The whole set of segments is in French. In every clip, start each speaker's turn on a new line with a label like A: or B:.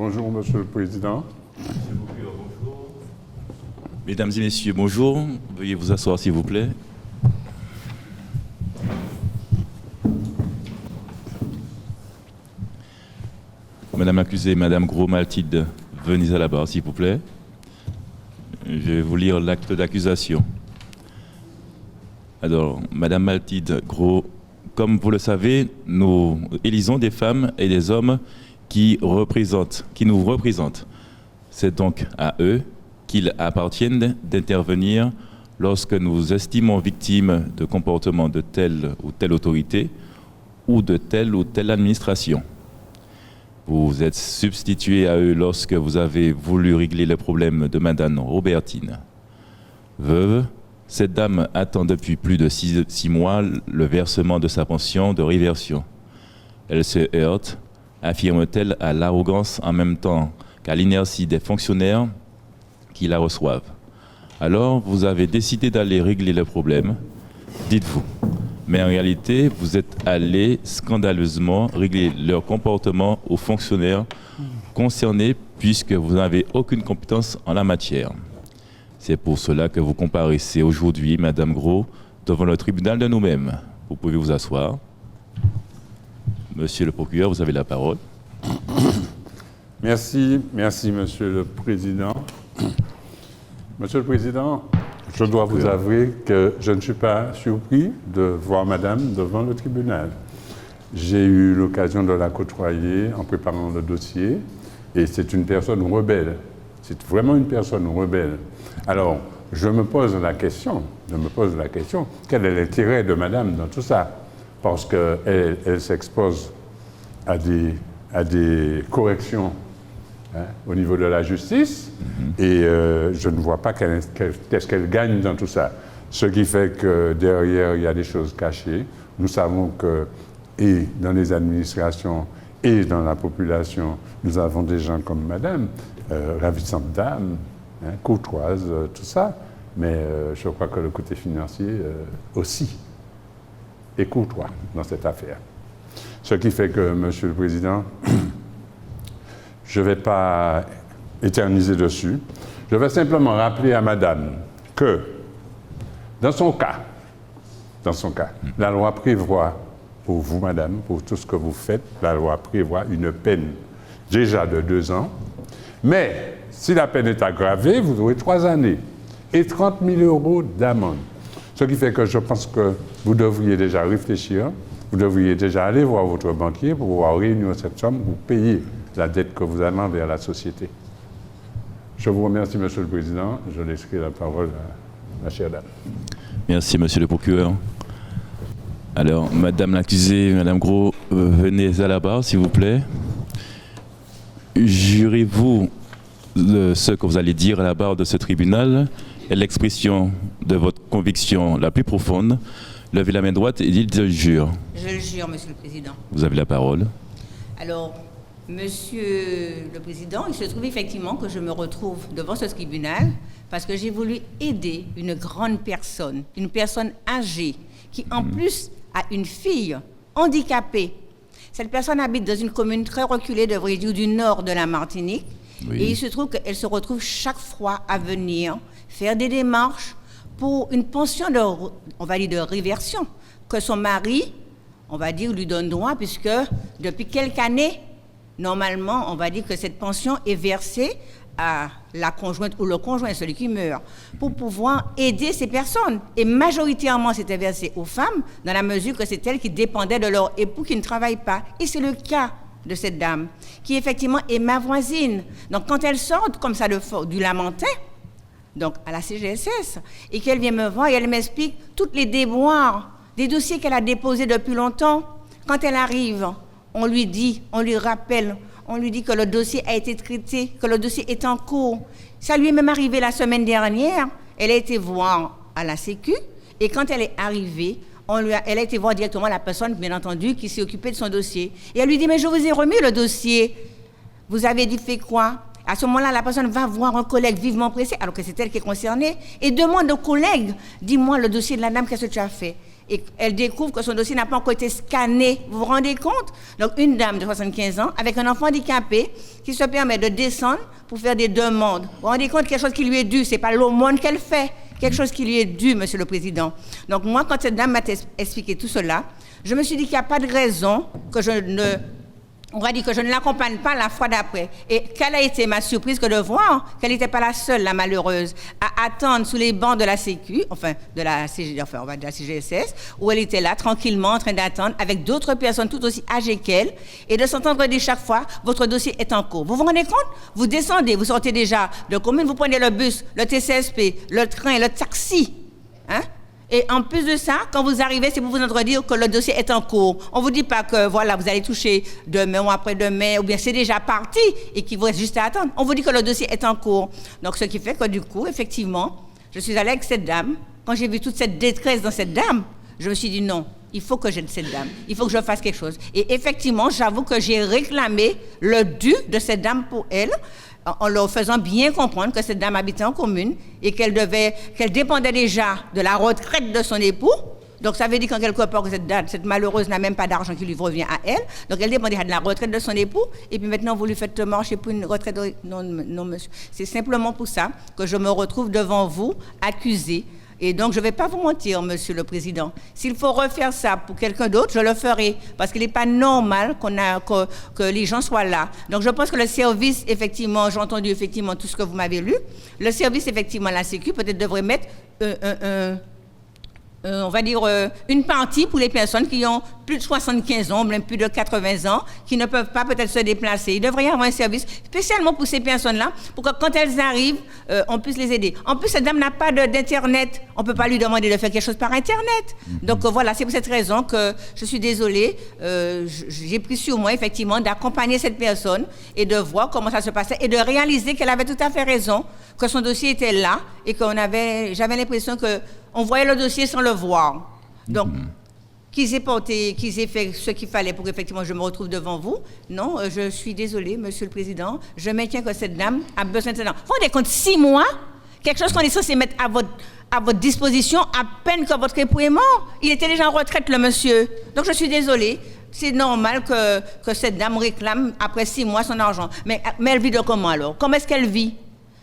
A: Bonjour, Monsieur le Président.
B: Bonjour. Mesdames et messieurs, bonjour. Veuillez vous asseoir, s'il vous plaît. Madame l'accusée, Madame Gros-Maltide, venez à la barre, s'il vous plaît. Je vais vous lire l'acte d'accusation. Alors, Madame Maltide Gros, comme vous le savez, nous élisons des femmes et des hommes qui nous représentent. C'est donc à eux qu'il appartient d'intervenir lorsque nous estimons victimes de comportements de telle ou telle autorité ou de telle ou telle administration. Vous vous êtes substitué à eux lorsque vous avez voulu régler le problème de Madame Robertine. Veuve, cette dame attend depuis plus de 6 mois le versement de sa pension de réversion. Elle se heurte, affirme-t-elle, à l'arrogance en même temps qu'à l'inertie des fonctionnaires qui la reçoivent. Alors, vous avez décidé d'aller régler le problème, dites-vous. Mais en réalité, vous êtes allé scandaleusement régler leur comportement aux fonctionnaires concernés puisque vous n'avez aucune compétence en la matière. C'est pour cela que vous comparaissez aujourd'hui, Madame Gros, devant le tribunal de nous-mêmes. Vous pouvez vous asseoir. Monsieur le procureur, vous avez la parole.
A: Merci, Monsieur le Président. Monsieur le Président, je dois vous avouer que je ne suis pas surpris de voir Madame devant le tribunal. J'ai eu l'occasion de la côtoyer en préparant le dossier et c'est une personne rebelle. C'est vraiment une personne rebelle. Alors, je me pose la question, quel est l'intérêt de Madame dans tout ça? Parce qu'elle s'expose à des corrections au niveau de la justice et je ne vois pas qu'est-ce qu'elle gagne dans tout ça. Ce qui fait que derrière, il y a des choses cachées. Nous savons que, et dans les administrations et dans la population, nous avons des gens comme Madame, ravissante dame, courtoise, tout ça, mais je crois que le côté financier aussi est courtois dans cette affaire. Ce qui fait que, Monsieur le Président, je ne vais pas éterniser dessus. Je vais simplement rappeler à Madame que, dans son cas, la loi prévoit, pour vous, Madame, pour tout ce que vous faites, la loi prévoit une peine déjà de 2 ans, mais si la peine est aggravée, vous aurez 3 années et 30 000 € d'amende. Ce qui fait que je pense que vous devriez déjà réfléchir, vous devriez déjà aller voir votre banquier pour pouvoir réunir cette somme ou payer la dette que vous avez envers la société. Je vous remercie, Monsieur le Président. Je laisserai la parole à la chère dame.
B: Merci, Monsieur le procureur. Alors, Madame l'accusée, Madame Gros, venez à la barre, s'il vous plaît. Jurez-vous ce que vous allez dire à la barre de ce tribunal est l'expression de votre conviction la plus profonde. Levez la main droite et dites « je jure ».
C: Je le jure, Monsieur le Président.
B: Vous avez la parole.
C: Alors, Monsieur le Président, il se trouve effectivement que je me retrouve devant ce tribunal parce que j'ai voulu aider une grande personne, une personne âgée, qui en plus a une fille handicapée. Cette personne habite dans une commune très reculée, devrait dire, du nord de la Martinique. Oui. Et il se trouve qu'elle se retrouve chaque fois à venir faire des démarches pour une pension on va dire, de réversion, que son mari, on va dire, lui donne droit, puisque depuis quelques années, normalement, on va dire que cette pension est versée à la conjointe ou le conjoint, celui qui meurt, pour pouvoir aider ces personnes. Et majoritairement, c'était versé aux femmes, dans la mesure que c'est elles qui dépendaient de leur époux qui ne travaille pas. Et c'est le cas de cette dame, qui effectivement est ma voisine. Donc, quand elle sort comme ça du Lamentin, donc à la CGSS, et qu'elle vient me voir et elle m'explique toutes les déboires, des dossiers qu'elle a déposés depuis longtemps. Quand elle arrive, on lui dit, on lui rappelle, on lui dit que le dossier a été traité, que le dossier est en cours. Ça lui est même arrivé la semaine dernière. Elle a été voir à la Sécu et quand elle est arrivée, elle a été voir directement la personne, bien entendu, qui s'est occupée de son dossier. Et elle lui dit, mais je vous ai remis le dossier. Vous avez dit, fait quoi? À ce moment-là, la personne va voir un collègue vivement pressé, alors que c'est elle qui est concernée, et demande au collègue, dis-moi le dossier de la dame, qu'est-ce que tu as fait? et elle découvre que son dossier n'a pas encore été scanné. Vous vous rendez compte? Donc, une dame de 75 ans avec un enfant handicapé qui se permet de descendre pour faire des demandes. Vous vous rendez compte, quelque chose qui lui est dû, ce n'est pas l'aumône qu'elle fait, quelque chose qui lui est dû, Monsieur le Président. Donc, moi, quand cette dame m'a expliqué tout cela, je me suis dit qu'il n'y a pas de raison que je ne l'accompagne pas la fois d'après. Et quelle a été ma surprise que de voir qu'elle n'était pas la seule, la malheureuse, à attendre sous les bancs de la Sécu, on va dire de la CGSS, où elle était là, tranquillement, en train d'attendre, avec d'autres personnes tout aussi âgées qu'elle, et de s'entendre dire chaque fois, votre dossier est en cours. Vous vous rendez compte? Vous descendez, vous sortez déjà de commune, vous prenez le bus, le TCSP, le train, le taxi, hein? Et en plus de ça, quand vous arrivez, c'est pour vous entendre dire que le dossier est en cours. On ne vous dit pas que voilà, vous allez toucher demain ou après-demain, ou bien c'est déjà parti et qu'il vous reste juste à attendre. On vous dit que le dossier est en cours. Donc, ce qui fait que du coup, effectivement, je suis allée avec cette dame. Quand j'ai vu toute cette détresse dans cette dame, je me suis dit non, il faut que j'aide cette dame. Il faut que je fasse quelque chose. Et effectivement, j'avoue que j'ai réclamé le dû de cette dame pour elle, en leur faisant bien comprendre que cette dame habitait en commune et qu'elle dépendait déjà de la retraite de son époux. Donc, ça veut dire qu'en quelque part, que cette malheureuse n'a même pas d'argent qui lui revient à elle. Donc, elle dépendait de la retraite de son époux. Et puis maintenant, vous lui faites marcher pour une retraite. Non, monsieur. C'est simplement pour ça que je me retrouve devant vous, accusée. Et donc, je ne vais pas vous mentir, Monsieur le Président. S'il faut refaire ça pour quelqu'un d'autre, je le ferai. Parce qu'il n'est pas normal que les gens soient là. Donc, je pense que le service, effectivement, j'ai entendu effectivement tout ce que vous m'avez lu. Le service, effectivement, la Sécu, peut-être devrait mettre on va dire, une partie pour les personnes qui ont plus de 75 ans, même plus de 80 ans, qui ne peuvent pas peut-être se déplacer. Il devrait y avoir un service spécialement pour ces personnes-là, pour que quand elles arrivent, on puisse les aider. En plus, cette dame n'a pas d'Internet. On ne peut pas lui demander de faire quelque chose par Internet. Donc voilà, c'est pour cette raison que je suis désolée. J'ai pris sur moi, effectivement, d'accompagner cette personne et de voir comment ça se passait et de réaliser qu'elle avait tout à fait raison, que son dossier était là et j'avais l'impression qu'on voyait le dossier sans le voir. Donc, qu'ils aient fait ce qu'il fallait pour qu'effectivement je me retrouve devant vous. Non, je suis désolée, Monsieur le Président. Je maintiens que cette dame a besoin de cette dame. Vous vous rendez compte, 6 mois, quelque chose qu'on est censé mettre à votre disposition à peine que votre époux est mort. Il était déjà en retraite, le monsieur. Donc, je suis désolée. C'est normal que cette dame réclame, après 6 mois, son argent. Mais elle vit de comment alors? Comment est-ce qu'elle vit?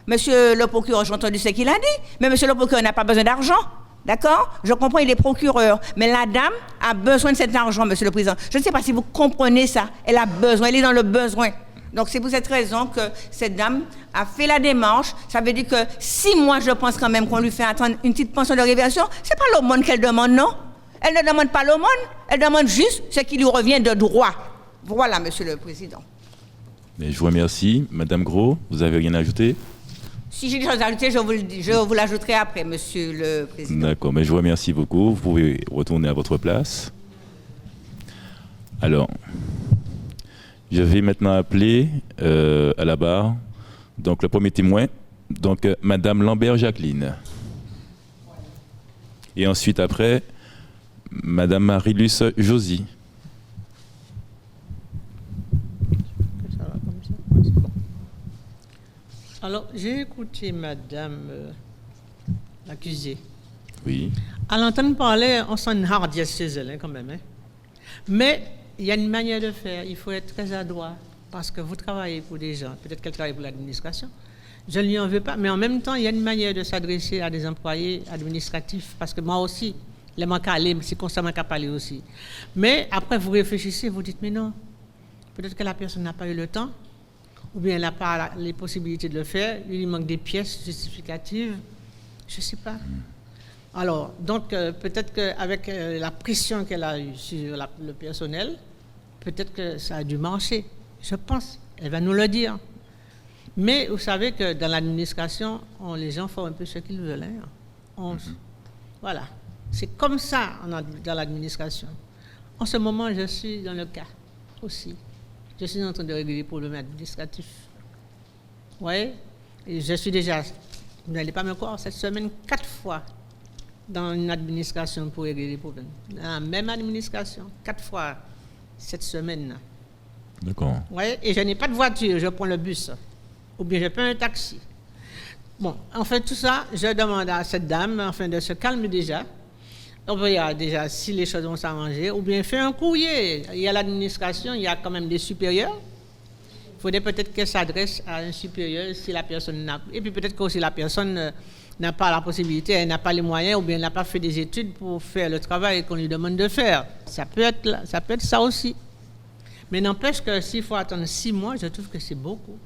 C: Monsieur le procureur, j'ai entendu ce qu'il a dit, mais monsieur le procureur n'a pas besoin d'argent. D'accord? Je comprends, il est procureur. Mais la dame a besoin de cet argent, Monsieur le Président. Je ne sais pas si vous comprenez ça. Elle a besoin, elle est dans le besoin. Donc, c'est pour cette raison que cette dame a fait la démarche. Ça veut dire que 6 mois, je pense quand même qu'on lui fait attendre une petite pension de réversion. Ce n'est pas l'aumône qu'elle demande, non? Elle ne demande pas l'aumône. Elle demande juste ce qui lui revient de droit. Voilà, Monsieur le Président.
B: Mais je vous remercie. Madame Gros, vous avez rien à ajouter?
C: Si j'ai des choses à ajouter, je vous l'ajouterai après, Monsieur le Président.
B: D'accord, mais je vous remercie beaucoup. Vous pouvez retourner à votre place. Alors, je vais maintenant appeler à la barre donc le premier témoin, donc Madame Lambert-Jacqueline. Et ensuite, après, Madame Marilus Josie.
D: Alors, j'ai écouté Madame l'accusée.
B: Oui.
D: À l'entendre parler, on sent une hardiesse chez elle, quand même. Hein. Mais il y a une manière de faire. Il faut être très adroit. Parce que vous travaillez pour des gens. Peut-être qu'elle travaille pour l'administration. Je ne lui en veux pas. Mais en même temps, il y a une manière de s'adresser à des employés administratifs. Parce que moi aussi, les manques à aller, c'est constamment qu'à parler aussi. Mais après, vous réfléchissez, vous dites, mais non. Peut-être que la personne n'a pas eu le temps. Ou bien elle n'a pas les possibilités de le faire, il lui manque des pièces justificatives, je ne sais pas. Alors, donc, peut-être qu'avec la pression qu'elle a eue sur le personnel, peut-être que ça a dû marcher. Je pense, elle va nous le dire. Mais vous savez que dans l'administration, les gens font un peu ce qu'ils veulent. Hein. Voilà, c'est comme ça dans l'administration. En ce moment, je suis dans le cas aussi. Je suis en train de régler les problèmes administratifs. Oui, et je suis déjà, vous n'allez pas me croire, cette semaine, 4 fois dans une administration pour régler les problèmes. Dans la même administration, 4 fois cette semaine.
B: D'accord.
D: Oui, et je n'ai pas de voiture, je prends le bus. Ou bien je prends un taxi. Bon, en fait, tout ça, je demande à cette dame, enfin, de se calmer déjà. On verra déjà si les choses vont s'arranger, ou bien faire un courrier. Il y a l'administration, il y a quand même des supérieurs. Il faudrait peut-être qu'elle s'adresse à un supérieur si la personne n'a... Et puis peut-être que aussi la personne n'a pas la possibilité, elle n'a pas les moyens, ou bien elle n'a pas fait des études pour faire le travail qu'on lui demande de faire. Ça peut être ça aussi. Mais n'empêche que s'il faut attendre 6 mois, je trouve que c'est beaucoup.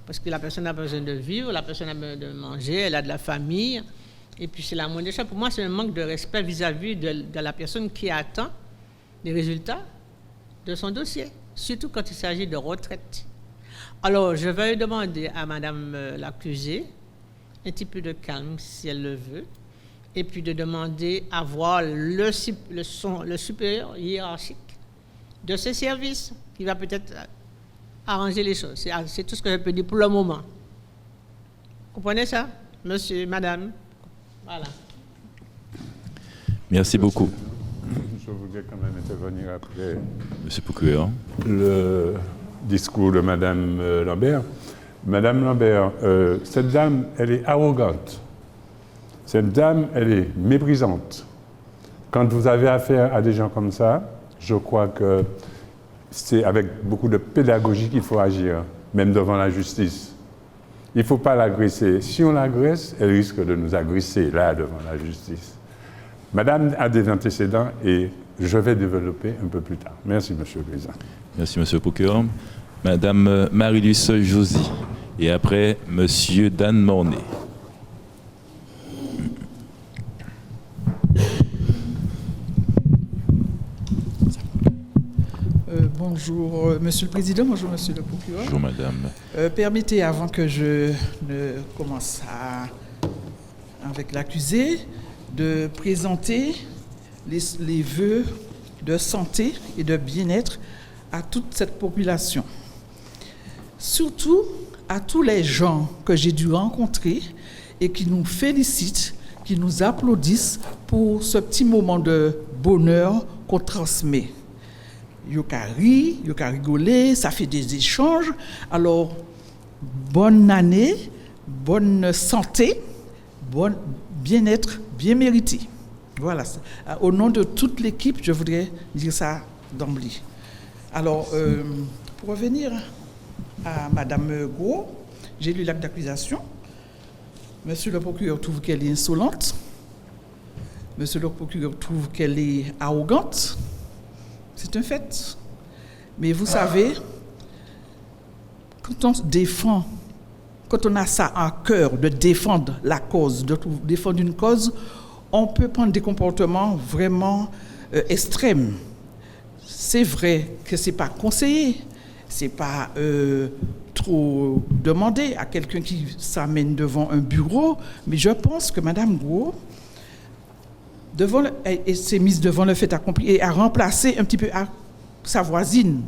D: Parce que la personne a besoin de vivre, la personne a besoin de manger, elle a de la famille. Et puis c'est la moindre des choses. Pour moi, c'est un manque de respect vis-à-vis de la personne qui attend les résultats de son dossier, surtout quand il s'agit de retraite. Alors, je vais demander à Madame l'accusée un petit peu de calme, si elle le veut, et puis de demander à voir le supérieur hiérarchique de ce service, qui va peut-être arranger les choses. C'est tout ce que je peux dire pour le moment. Vous comprenez ça, monsieur, madame? Voilà.
B: Merci beaucoup.
A: Je voudrais quand même intervenir après
B: Monsieur Procureur.
A: le discours de Madame Lambert. Madame Lambert, cette dame, elle est arrogante. Cette dame, elle est méprisante. Quand vous avez affaire à des gens comme ça, je crois que c'est avec beaucoup de pédagogie qu'il faut agir, même devant la justice. Il ne faut pas l'agresser. Si on l'agresse, elle risque de nous agresser, là, devant la justice. Madame a des antécédents et je vais développer un peu plus tard. Merci, Monsieur le Président.
B: Merci, Monsieur le Procureur. Madame Marie-Luce Josie. Et après, Monsieur Dan Mornay.
E: Bonjour, Monsieur le Président. Bonjour, Monsieur le Procureur.
B: Bonjour, Madame.
E: Permettez, avant que je ne commence avec l'accusé, de présenter les vœux de santé et de bien-être à toute cette population. Surtout à tous les gens que j'ai dû rencontrer et qui nous félicitent, qui nous applaudissent pour ce petit moment de bonheur qu'on transmet. Yo ka ri, yo ka rigoler, ça fait des échanges. Alors, bonne année, bonne santé, bon bien-être, bien mérité. Voilà. Au nom de toute l'équipe, je voudrais dire ça d'emblée. Alors, pour revenir à Madame Gros, j'ai lu l'acte d'accusation. Monsieur le procureur trouve qu'elle est insolente. Monsieur le procureur trouve qu'elle est arrogante. C'est un fait. Mais vous savez, quand on se défend, quand on a ça à cœur de défendre la cause, de défendre une cause, on peut prendre des comportements vraiment extrêmes. C'est vrai que ce n'est pas conseillé, ce n'est pas trop demandé à quelqu'un qui s'amène devant un bureau, mais je pense que Mme Gros s'est mise devant le fait accompli et a remplacé un petit peu sa voisine.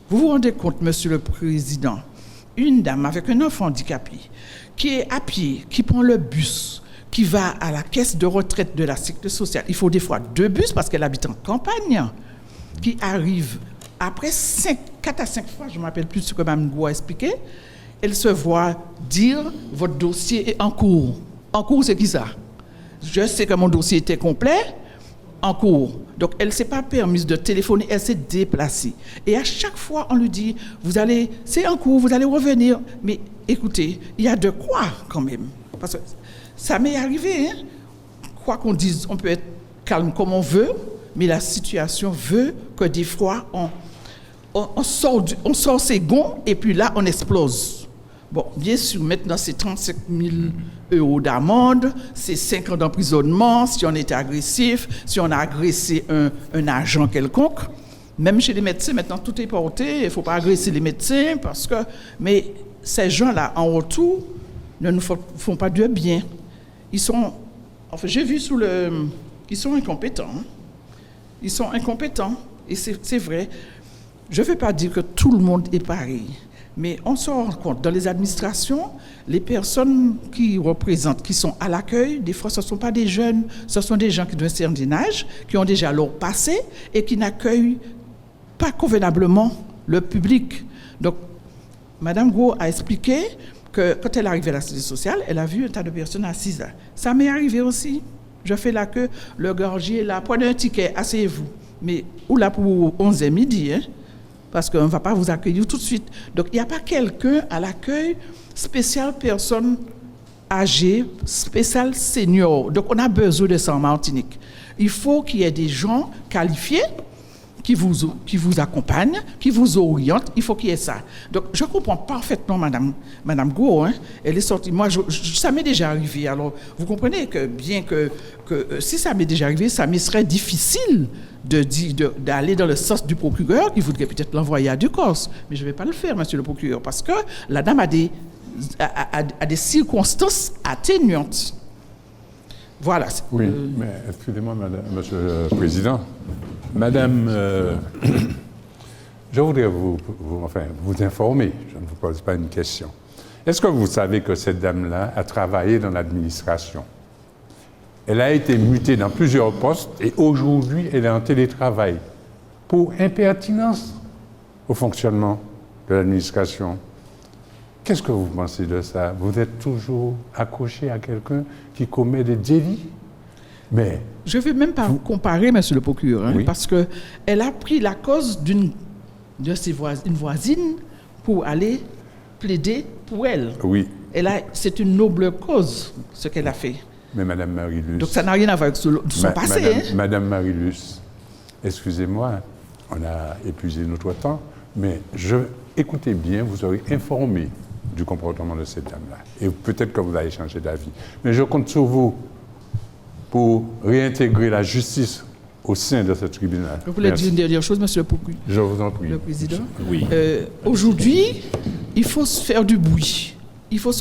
E: Vous vous rendez compte, Monsieur le Président, une dame avec un enfant handicapé qui est à pied, qui prend le bus, qui va à la caisse de retraite de la sécurité sociale. Il faut des fois 2 bus parce qu'elle habite en campagne, qui arrive après 4 à 5 fois, je ne me rappelle plus ce que Mme Gou a expliqué, elle se voit dire « votre dossier est en cours ». En cours, c'est qui ça? Je sais que mon dossier était complet, en cours. Donc, elle ne s'est pas permise de téléphoner, elle s'est déplacée. Et à chaque fois, on lui dit, c'est en cours, vous allez revenir. Mais écoutez, il y a de quoi quand même. Parce que ça m'est arrivé, hein? Quoi qu'on dise, on peut être calme comme on veut, mais la situation veut que des fois, on sort ses gonds et puis là, on explose. Bon, bien sûr, maintenant, c'est 35 000 € d'amende, c'est 5 ans d'emprisonnement si on est agressif, si on a agressé un agent quelconque. Même chez les médecins, maintenant, tout est porté, il ne faut pas agresser les médecins, mais ces gens-là, en retour, ne nous font pas de bien. Ils sont incompétents. Hein. Ils sont incompétents, et c'est vrai. Je ne veux pas dire que tout le monde est pareil. Mais on se rend compte, dans les administrations, les personnes qui représentent, qui sont à l'accueil, des fois ce ne sont pas des jeunes, ce sont des gens qui d'un certain âge, qui ont déjà leur passé et qui n'accueillent pas convenablement le public. Donc, Mme Gros a expliqué que quand elle est arrivée à la sécurité sociale, elle a vu un tas de personnes assises là. Ça m'est arrivé aussi. Je fais la queue, le gorgier là, prenez un ticket, asseyez-vous. Mais ou là pour 11h midi, hein, parce qu'on ne va pas vous accueillir tout de suite. Donc, il n'y a pas quelqu'un à l'accueil spécial personne âgée, spécial senior. Donc, on a besoin de ça en Martinique. Il faut qu'il y ait des gens qualifiés qui vous accompagnent, qui vous orientent. Il faut qu'il y ait ça. Donc, je comprends parfaitement Madame Go. Hein. Elle est sortie. Moi, ça m'est déjà arrivé. Alors, vous comprenez que bien que si ça m'est déjà arrivé, ça me serait difficile d'aller dans le sens du procureur qui voudrait peut-être l'envoyer à Ducorse. Mais je ne vais pas le faire, monsieur le procureur, parce que la dame a des circonstances atténuantes. Voilà.
A: Oui, mais excusez-moi, monsieur le Président. Madame, je voudrais vous informer, je ne vous pose pas une question. Est-ce que vous savez que cette dame-là a travaillé dans l'administration? Elle a été mutée dans plusieurs postes et aujourd'hui, elle est en télétravail pour impertinence au fonctionnement de l'administration. Qu'est-ce que vous pensez de ça? Vous êtes toujours accroché à quelqu'un qui commet des délits? Mais
E: je ne vais même pas vous comparer, monsieur le procureur, hein,
A: oui.
E: Parce qu'elle a pris la cause d'une voisine pour aller plaider pour elle.
A: oui,
E: C'est une noble cause, ce qu'elle a fait.
A: mais Madame Marie-Luce...
E: Donc ça n'a rien à voir avec son passé.
A: Madame Marie-Luce, excusez-moi, on a épuisé notre temps, mais écoutez bien, vous aurez informé du comportement de cette dame-là. Et peut-être que vous allez changer d'avis. Mais je compte sur vous pour réintégrer la justice au sein de ce tribunal.
E: Je voulais dire une dernière chose, monsieur le procureur.
A: Je vous en prie.
E: Le président.
B: Oui.
E: Aujourd'hui, il faut se faire du bruit. Il faut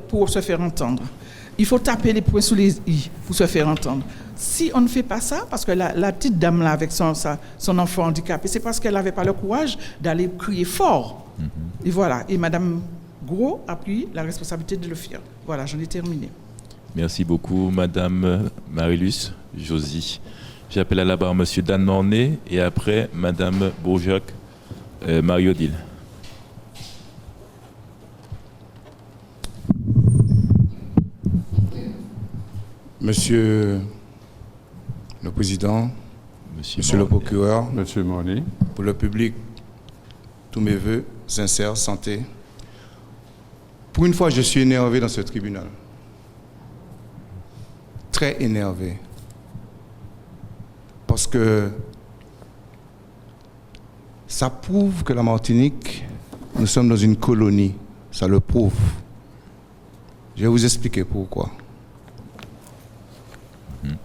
E: pour se faire entendre. Il faut taper les poings sous les i pour se faire entendre. Si on ne fait pas ça, parce que la petite dame-là avec son enfant handicapé, c'est parce qu'elle n'avait pas le courage d'aller crier fort. Mm-hmm. Et voilà. Et Madame Gros a pris la responsabilité de le faire. Voilà, j'en ai terminé.
B: Merci beaucoup, Madame Marie-Luce Josie. J'appelle à la barre Monsieur Dan Mornay et après Madame Bourjac Marie-Odile.
F: Monsieur le Président, Monsieur le Procureur,
A: Monsieur Mornay,
F: pour le public, tous mes voeux sincères, santé. Pour une fois, je suis énervé dans ce tribunal. Très énervé. Parce que ça prouve que la Martinique, nous sommes dans une colonie. Ça le prouve. Je vais vous expliquer pourquoi.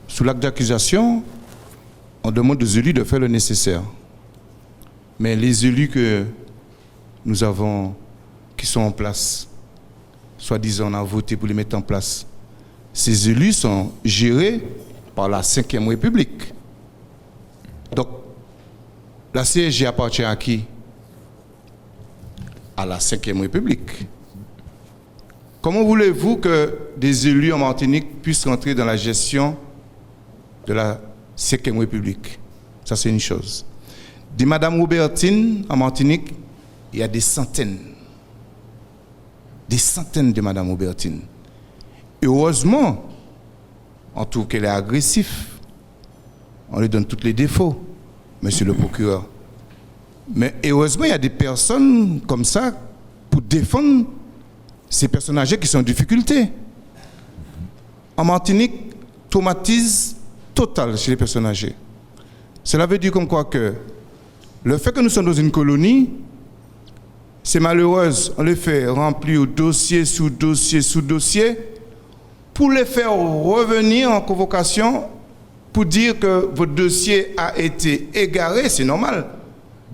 F: Sous l'acte d'accusation, on demande aux élus de faire le nécessaire. Mais les élus que nous avons, qui sont en place, soi-disant on a voté pour les mettre en place, ces élus sont gérés par la Ve République. Donc, la CSG appartient à qui? À la Ve République. Comment voulez-vous que des élus en Martinique puissent rentrer dans la gestion de la Ve République? Ça, c'est une chose. Des Madame Robertine en Martinique, il y a des centaines de Madame Robertine. Heureusement, on trouve qu'elle est agressive. On lui donne tous les défauts, monsieur le procureur. Mais heureusement, il y a des personnes comme ça pour défendre ces personnes âgées qui sont en difficulté. En Martinique, traumatisme total chez les personnes âgées. Cela veut dire comme quoi que le fait que nous sommes dans une colonie, c'est malheureux, on les fait remplir dossier sous dossier sous dossier pour les faire revenir en convocation pour dire que votre dossier a été égaré, c'est normal.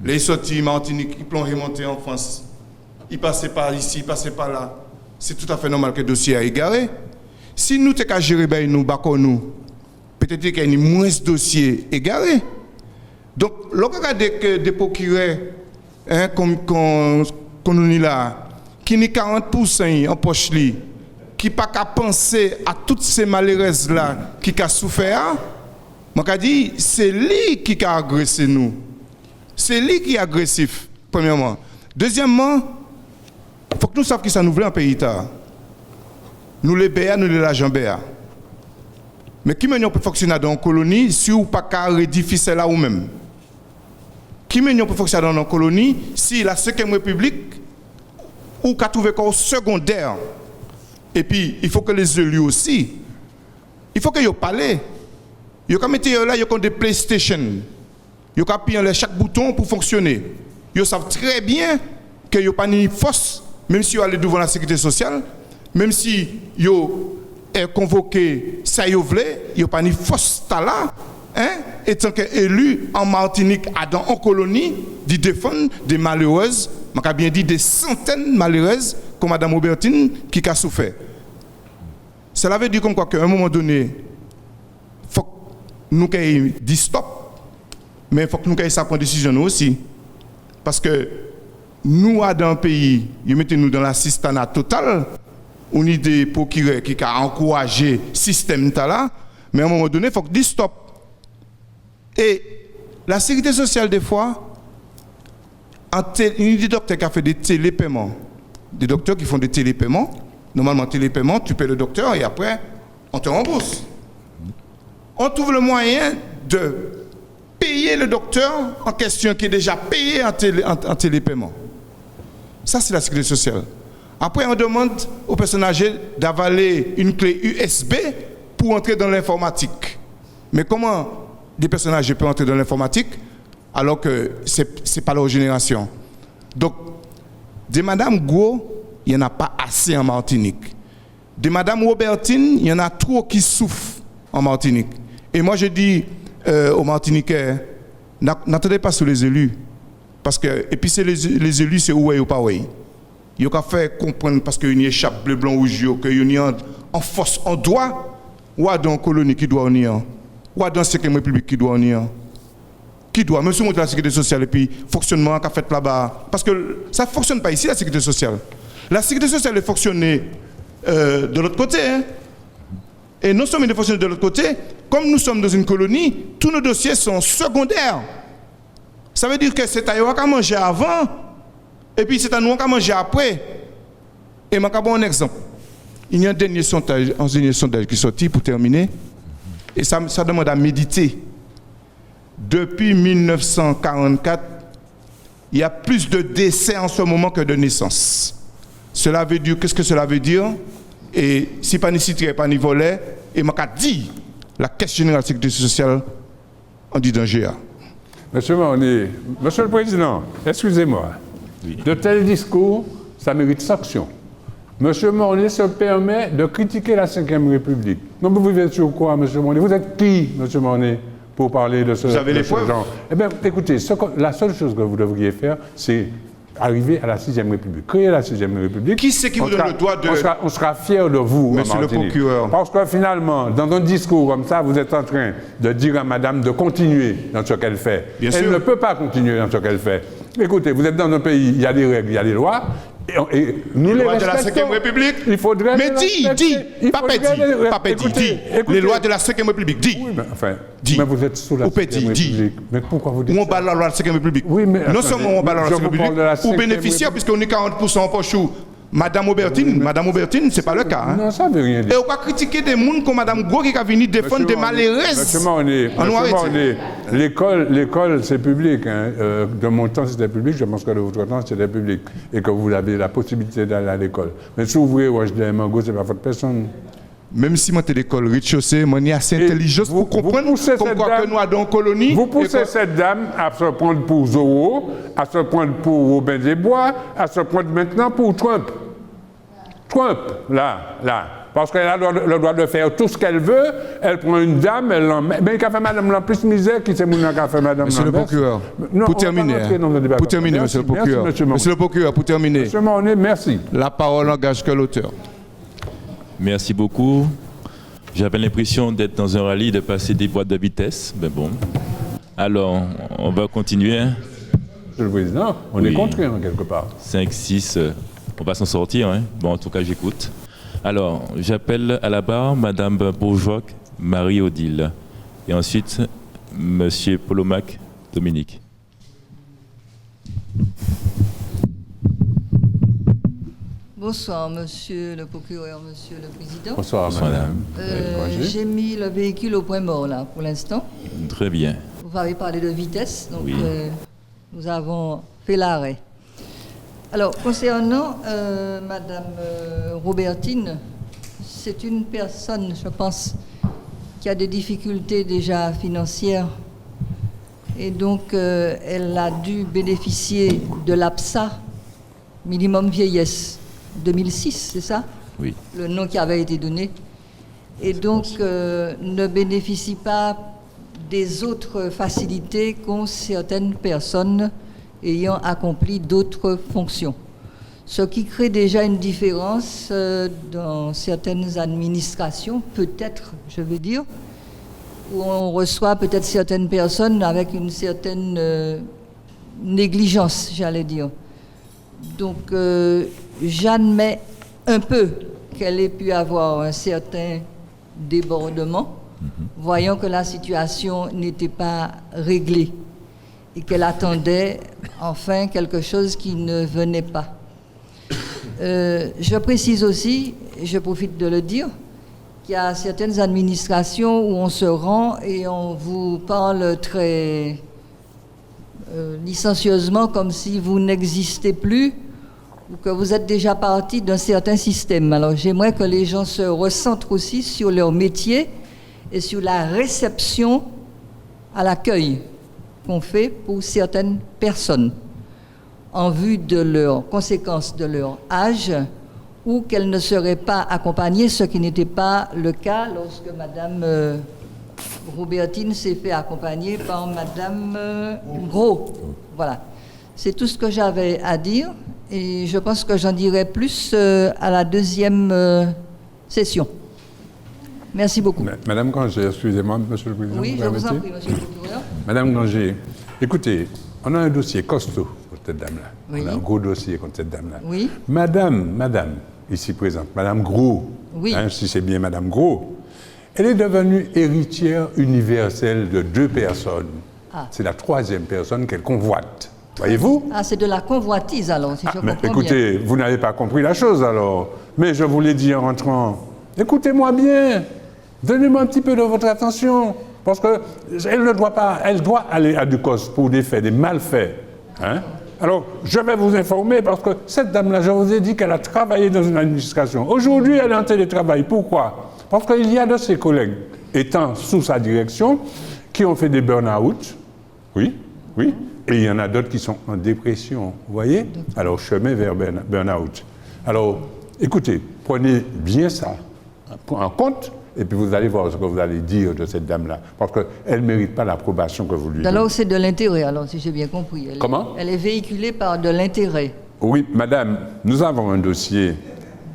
F: Les sorties Martinique, ils plongent remonter en France. Ils passaient par ici, ils passaient par là. C'est tout à fait normal que le dossier a égaré. Si nous t'es qu'à gérer, ben nous, peut-être qu'il y a une moins de dossier égaré. Donc, lorsqu'on a des procureurs, hein, qu'on nous là, qui n'a 40% en poche, qui n'a pas qu'à penser à toutes ces malheureuses-là qui ont souffert, je dis, c'est lui qui a agressé nous. C'est lui qui est agressif, premièrement. Deuxièmement, il faut que nous sachions qui ça nous voulait en pays. Nous les BA, nous les l'agent BA. Mais qui peut fonctionner dans une colonie si vous pas qu'à rédifier là ou même? Qui peut fonctionner dans une colonie si la 5e République ou qu'à trouver qu'au secondaire? Et puis, il faut que les élus aussi, il faut qu'ils parlent. Ils ont mis là, ils ont des PlayStation. Ils ont appuyé chaque bouton pour fonctionner. Ils savent très bien qu'ils n'ont pas ni force, même si ils allent devant la sécurité sociale, même si ils ont convoqué ça, ils n'ont pas ni force là. Hein? Étant qu'élu en Martinique, en colonie, d'y défendre des malheureuses, je bien dit des centaines malheureuses, comme Mme Aubertine, qui a souffert. Cela veut dire comme quoi qu'à un moment donné, il faut que nous disions stop, mais il faut que nous prenions une décision nous aussi. Parce que nous, dans un pays, ils mettent nous dans l'assistanat total, on a des procureurs qui ont encouragé le système là, mais à un moment donné, il faut que nous disions stop. Et la sécurité sociale, des fois, il y a des docteurs qui ont fait des télépaiements. Des docteurs qui font des télépaiements. Normalement, télépaiement, tu paies le docteur et après, on te rembourse. On trouve le moyen de payer le docteur en question qui est déjà payé en télépaiement. Ça, c'est la sécurité sociale. Après, on demande aux personnes âgées d'avaler une clé USB pour entrer dans l'informatique. Mais comment des personnes âgées peuvent entrer dans l'informatique alors que ce n'est pas leur génération? Donc, des Madame Gros, il n'y en a pas assez en Martinique. De Mme Robertine, il y en a trop qui souffrent en Martinique. Et moi, je dis aux Martiniquais, n'attendez pas sur les élus. Parce que, et puis, c'est les élus, c'est où ou pas où. Il faut faire comprendre, parce qu'il y a une échappe bleu, blanc, rouge, qu'il y a en force, en droit, ou dans la colonie qui doit en y ou dans la 5e République qui doit en y qui doit, même si on montre la sécurité sociale et puis fonctionnement qu'a fait là-bas. Parce que ça ne fonctionne pas ici, la sécurité sociale. La sécurité sociale est fonctionnée de l'autre côté. Hein. Et non seulement il fonctionne de l'autre côté, comme nous sommes dans une colonie, tous nos dossiers sont secondaires. Ça veut dire que c'est à eux qui manger avant, et puis c'est à nous qui manger après. Et je vais vous donner un exemple. Il y a un dernier sondage qui est sorti pour terminer, et ça demande à méditer. Depuis 1944, il y a plus de décès en ce moment que de naissances. Cela veut dire, qu'est-ce que cela veut dire? Et si pas ni cité, pas ni volé, et m'a dit la caisse générale de sécurité sociale, on dit danger.
A: Monsieur Morny, Monsieur le Président, excusez-moi. Oui. De tels discours, ça mérite sanction. Monsieur Morny se permet de critiquer la 5e République. Non, vous êtes sur quoi, Monsieur Morny? Vous êtes qui, Monsieur Morny, pour parler de ce,
F: vous avez les preuves?
A: Genre? Eh bien, écoutez, la seule chose que vous devriez faire, c'est arriver à la 6e République, créer la 6e République.
F: Qui c'est qui vous donne le droit de...
A: On sera fiers de vous,
F: Monsieur le procureur.
A: Parce que finalement, dans un discours comme ça, vous êtes en train de dire à madame de continuer dans ce qu'elle fait.
F: Bien
A: elle
F: sûr.
A: ne peut pas continuer dans ce qu'elle fait. Écoutez, vous êtes dans un pays, il y a des règles, il y a des lois, et nous les
F: lois de la
A: respectons.
F: 5e République.
A: Il faudrait
F: mais dis, les lois de la 5e République, dis.
A: Oui, mais enfin,
F: dis.
A: Mais vous êtes sous la 5e République. Mais pourquoi vous dites
F: ça? On
A: ça?
F: bat la loi de la 5e République.
A: Oui, mais
F: non seulement on bat la loi de la 5e République, ou bénéficiaire, puisqu'on est 40% en poche. Madame Aubertine, ce n'est pas le cas. Hein.
A: Non, ça ne veut rien dire.
F: Et on va critiquer des gens comme Madame Gros qui a venu défendre des malheureuses.
A: Monsieur Morny, l'école, c'est public. Hein. De mon temps, c'était public. Je pense que de votre temps, c'était public. Et que vous avez la possibilité d'aller à l'école. Mais si vous voulez, HDM Mango, ce n'est pas votre personne. Même si moi, l'école rez-de-chaussée, moi, j'ai assez intelligence pour comprendre pourquoi que nous avons dans colonie. Vous poussez cette dame à se prendre pour Zorro, à se prendre pour Robin des Bois, à se prendre maintenant pour Trump. Trump, là. Parce qu'elle a le droit de faire tout ce qu'elle veut. Elle prend une dame, elle l'emmène. Mais il a fait madame la plus misère, qui c'est mon qui a fait madame
F: Monsieur le procureur, pour terminer, monsieur le procureur. Monsieur le procureur, pour terminer.
A: Monsieur Morny, merci.
F: La parole n'engage que l'auteur.
B: Merci beaucoup. J'avais l'impression d'être dans un rallye, de passer des boîtes de vitesse. Mais bon. Alors, on va continuer.
A: Monsieur le Président, on est contraint quelque part.
B: 5, 6, on va s'en sortir. Hein. Bon, en tout cas, j'écoute. Alors, j'appelle à la barre Madame Bourgeois, Marie-Odile. Et ensuite, Monsieur Polomac, Dominique.
G: Bonsoir, monsieur le procureur, monsieur le président.
A: Bonsoir, madame.
G: J'ai mis le véhicule au point mort, là, pour l'instant.
B: Très bien.
G: Vous avez parlé de vitesse, donc
B: Oui.
G: nous avons fait l'arrêt. Alors, concernant madame Robertine, c'est une personne, je pense, qui a des difficultés déjà financières. Et donc, elle a dû bénéficier de l'APSA, minimum vieillesse, 2006, c'est ça?
B: Oui.
G: Le nom qui avait été donné. Et donc, ne bénéficie pas des autres facilités qu'ont certaines personnes ayant accompli d'autres fonctions. Ce qui crée déjà une différence dans certaines administrations, peut-être, je veux dire, où on reçoit peut-être certaines personnes avec une certaine négligence, j'allais dire. Donc, j'admets un peu qu'elle ait pu avoir un certain débordement, voyant que la situation n'était pas réglée et qu'elle attendait enfin quelque chose qui ne venait pas. Je précise aussi, et je profite de le dire, qu'il y a certaines administrations où on se rend et on vous parle très licencieusement comme si vous n'existez plus ou que vous êtes déjà parti d'un certain système. Alors j'aimerais que les gens se recentrent aussi sur leur métier et sur la réception à l'accueil qu'on fait pour certaines personnes en vue de leurs conséquences de leur âge ou qu'elles ne seraient pas accompagnées, ce qui n'était pas le cas lorsque Madame Robertine s'est fait accompagner par Madame Gros. Voilà. C'est tout ce que j'avais à dire et je pense que j'en dirai plus à la deuxième session. Merci beaucoup.
A: Madame Granger, excusez-moi, monsieur le président.
G: Oui, je vous en prie, monsieur le procureur.
A: Madame Granger, écoutez, on a un dossier costaud contre cette dame-là.
G: Oui.
A: On a un gros dossier contre cette dame-là.
G: Oui.
A: Madame, ici présente, Madame Gros,
G: Oui.
A: Si c'est bien Madame Gros, elle est devenue héritière universelle de 2 personnes.
G: Ah.
A: C'est la 3e personne qu'elle convoite. Voyez-vous?
G: Ah, c'est de la convoitise alors, si je
A: Mais
G: comprends
A: écoutez, vous n'avez pas compris la chose alors. Mais je vous l'ai dit en rentrant. Écoutez-moi bien. Donnez-moi un petit peu de votre attention. Parce qu'elle ne doit pas, elle doit aller à Ducos pour des faits, des malfaits. Hein? Alors, je vais vous informer parce que cette dame-là, je vous ai dit qu'elle a travaillé dans une administration. Aujourd'hui, elle est en télétravail. Pourquoi? Parce qu'il y a de ses collègues, étant sous sa direction, qui ont fait des burn-out. Oui. Et il y en a d'autres qui sont en dépression. Vous voyez? Alors, chemin vers burn-out. Alors, écoutez, prenez bien ça en compte. Et puis vous allez voir ce que vous allez dire de cette dame-là. Parce qu'elle ne mérite pas l'approbation que vous lui donnez.
G: Alors c'est de l'intérêt, alors si j'ai bien compris.
A: Comment?
G: Elle est véhiculée par de l'intérêt.
A: Oui, madame, nous avons un dossier.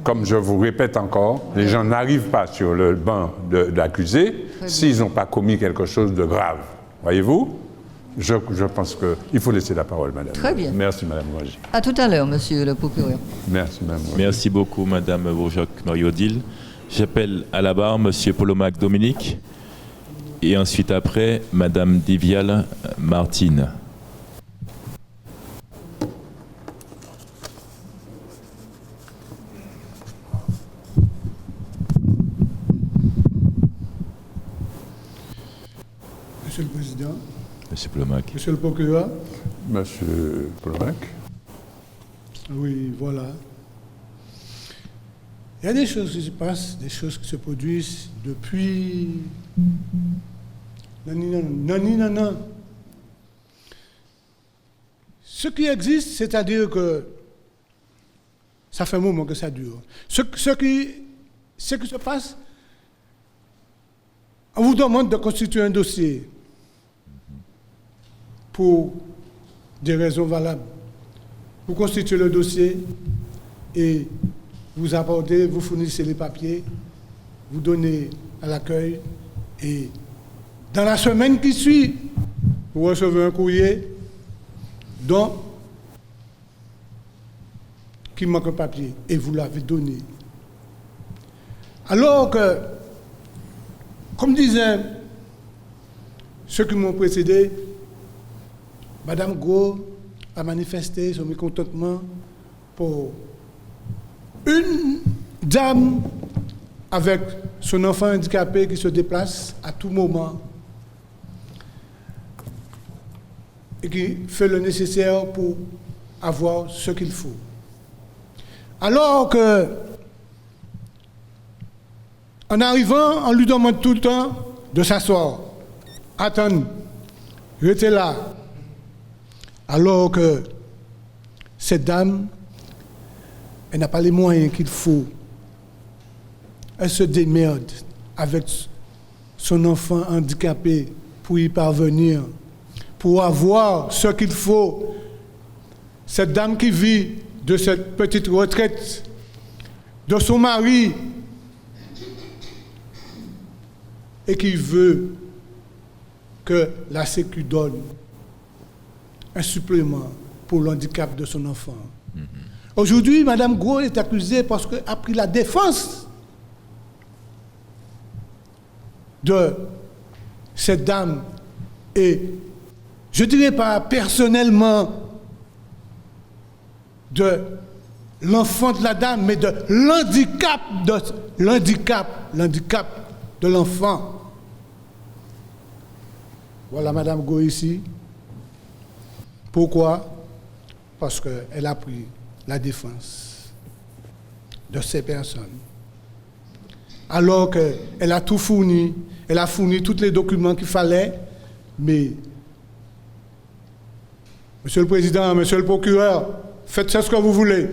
A: Comme je vous répète encore, les gens n'arrivent pas sur le banc d'accusés s'ils n'ont pas commis quelque chose de grave. Voyez-vous? Je pense qu'il faut laisser la parole, madame.
G: Très bien.
A: Merci, madame Roger.
G: À tout à l'heure, monsieur le procureur.
A: Merci, madame Roger.
B: Merci beaucoup, madame Bourgeois-Marie-Odile. J'appelle à la barre monsieur Polomac Dominique et ensuite après madame Divial Martine.
H: Monsieur le Président,
B: Monsieur Polomac.
H: Monsieur le Procureur,
A: Monsieur Polomac.
H: oui, voilà. Il y a des choses qui se passent, des choses qui se produisent depuis... Non. Ce qui existe, c'est-à-dire que ça fait un moment que ça dure. Ce qui se passe, on vous demande de constituer un dossier pour des raisons valables. Vous constituez le dossier et vous apportez, vous fournissez les papiers, vous donnez à l'accueil et dans la semaine qui suit, vous recevez un courrier qui manque un papier et vous l'avez donné. Alors que, comme disaient ceux qui m'ont précédé, Madame Gros a manifesté son mécontentement pour Une dame avec son enfant handicapé qui se déplace à tout moment et qui fait le nécessaire pour avoir ce qu'il faut. Alors que, en arrivant, on lui demande tout le temps de s'asseoir. Attends, restez là. Alors que cette dame, elle n'a pas les moyens qu'il faut. Elle se démerde avec son enfant handicapé pour y parvenir, pour avoir ce qu'il faut. Cette dame qui vit de cette petite retraite de son mari et qui veut que la Sécu donne un supplément pour l'handicap de son enfant. Aujourd'hui, Mme Gros est accusée parce qu'elle a pris la défense de cette dame. Et je ne dirais pas personnellement de l'enfant de la dame, mais de l'handicap de l'enfant. Voilà Mme Gros ici. Pourquoi? Parce qu'elle a pris la défense de ces personnes. Alors qu'elle a tout fourni, elle a fourni tous les documents qu'il fallait, mais, Monsieur le Président, Monsieur le Procureur, faites ce que vous voulez.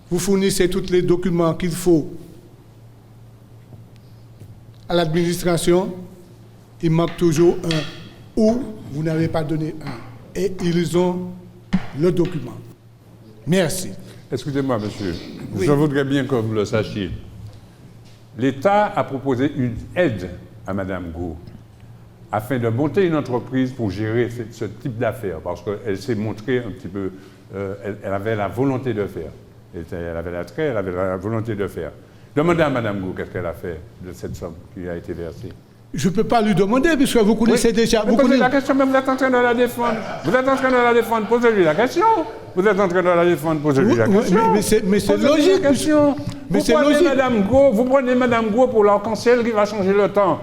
H: Vous fournissez tous les documents qu'il faut à l'administration, il manque toujours un, ou vous n'avez pas donné un. Et ils ont le document. Merci.
A: Excusez-moi, monsieur.
H: Oui.
A: Je voudrais bien que vous le sachiez. L'État a proposé une aide à Mme Gros afin de monter une entreprise pour gérer ce type d'affaires, parce qu'elle s'est montrée un petit peu... elle avait la volonté de faire. Elle avait l'attrait, elle avait la volonté de faire. Demandez à Mme Gros qu'est-ce qu'elle a fait de cette somme qui a été versée.
H: Je ne peux pas lui demander, puisque vous connaissez déjà...
A: Vous posez la question, mais vous êtes en train de la défendre. Vous êtes en train de la défendre, posez-lui la question. Vous êtes en train de la défendre, posez-lui la question.
H: Mais c'est
A: Posez-lui
H: logique.
A: la question.
H: Mais c'est logique.
A: Vous prenez Mme Gros pour l'arc-en-ciel qui va changer le temps.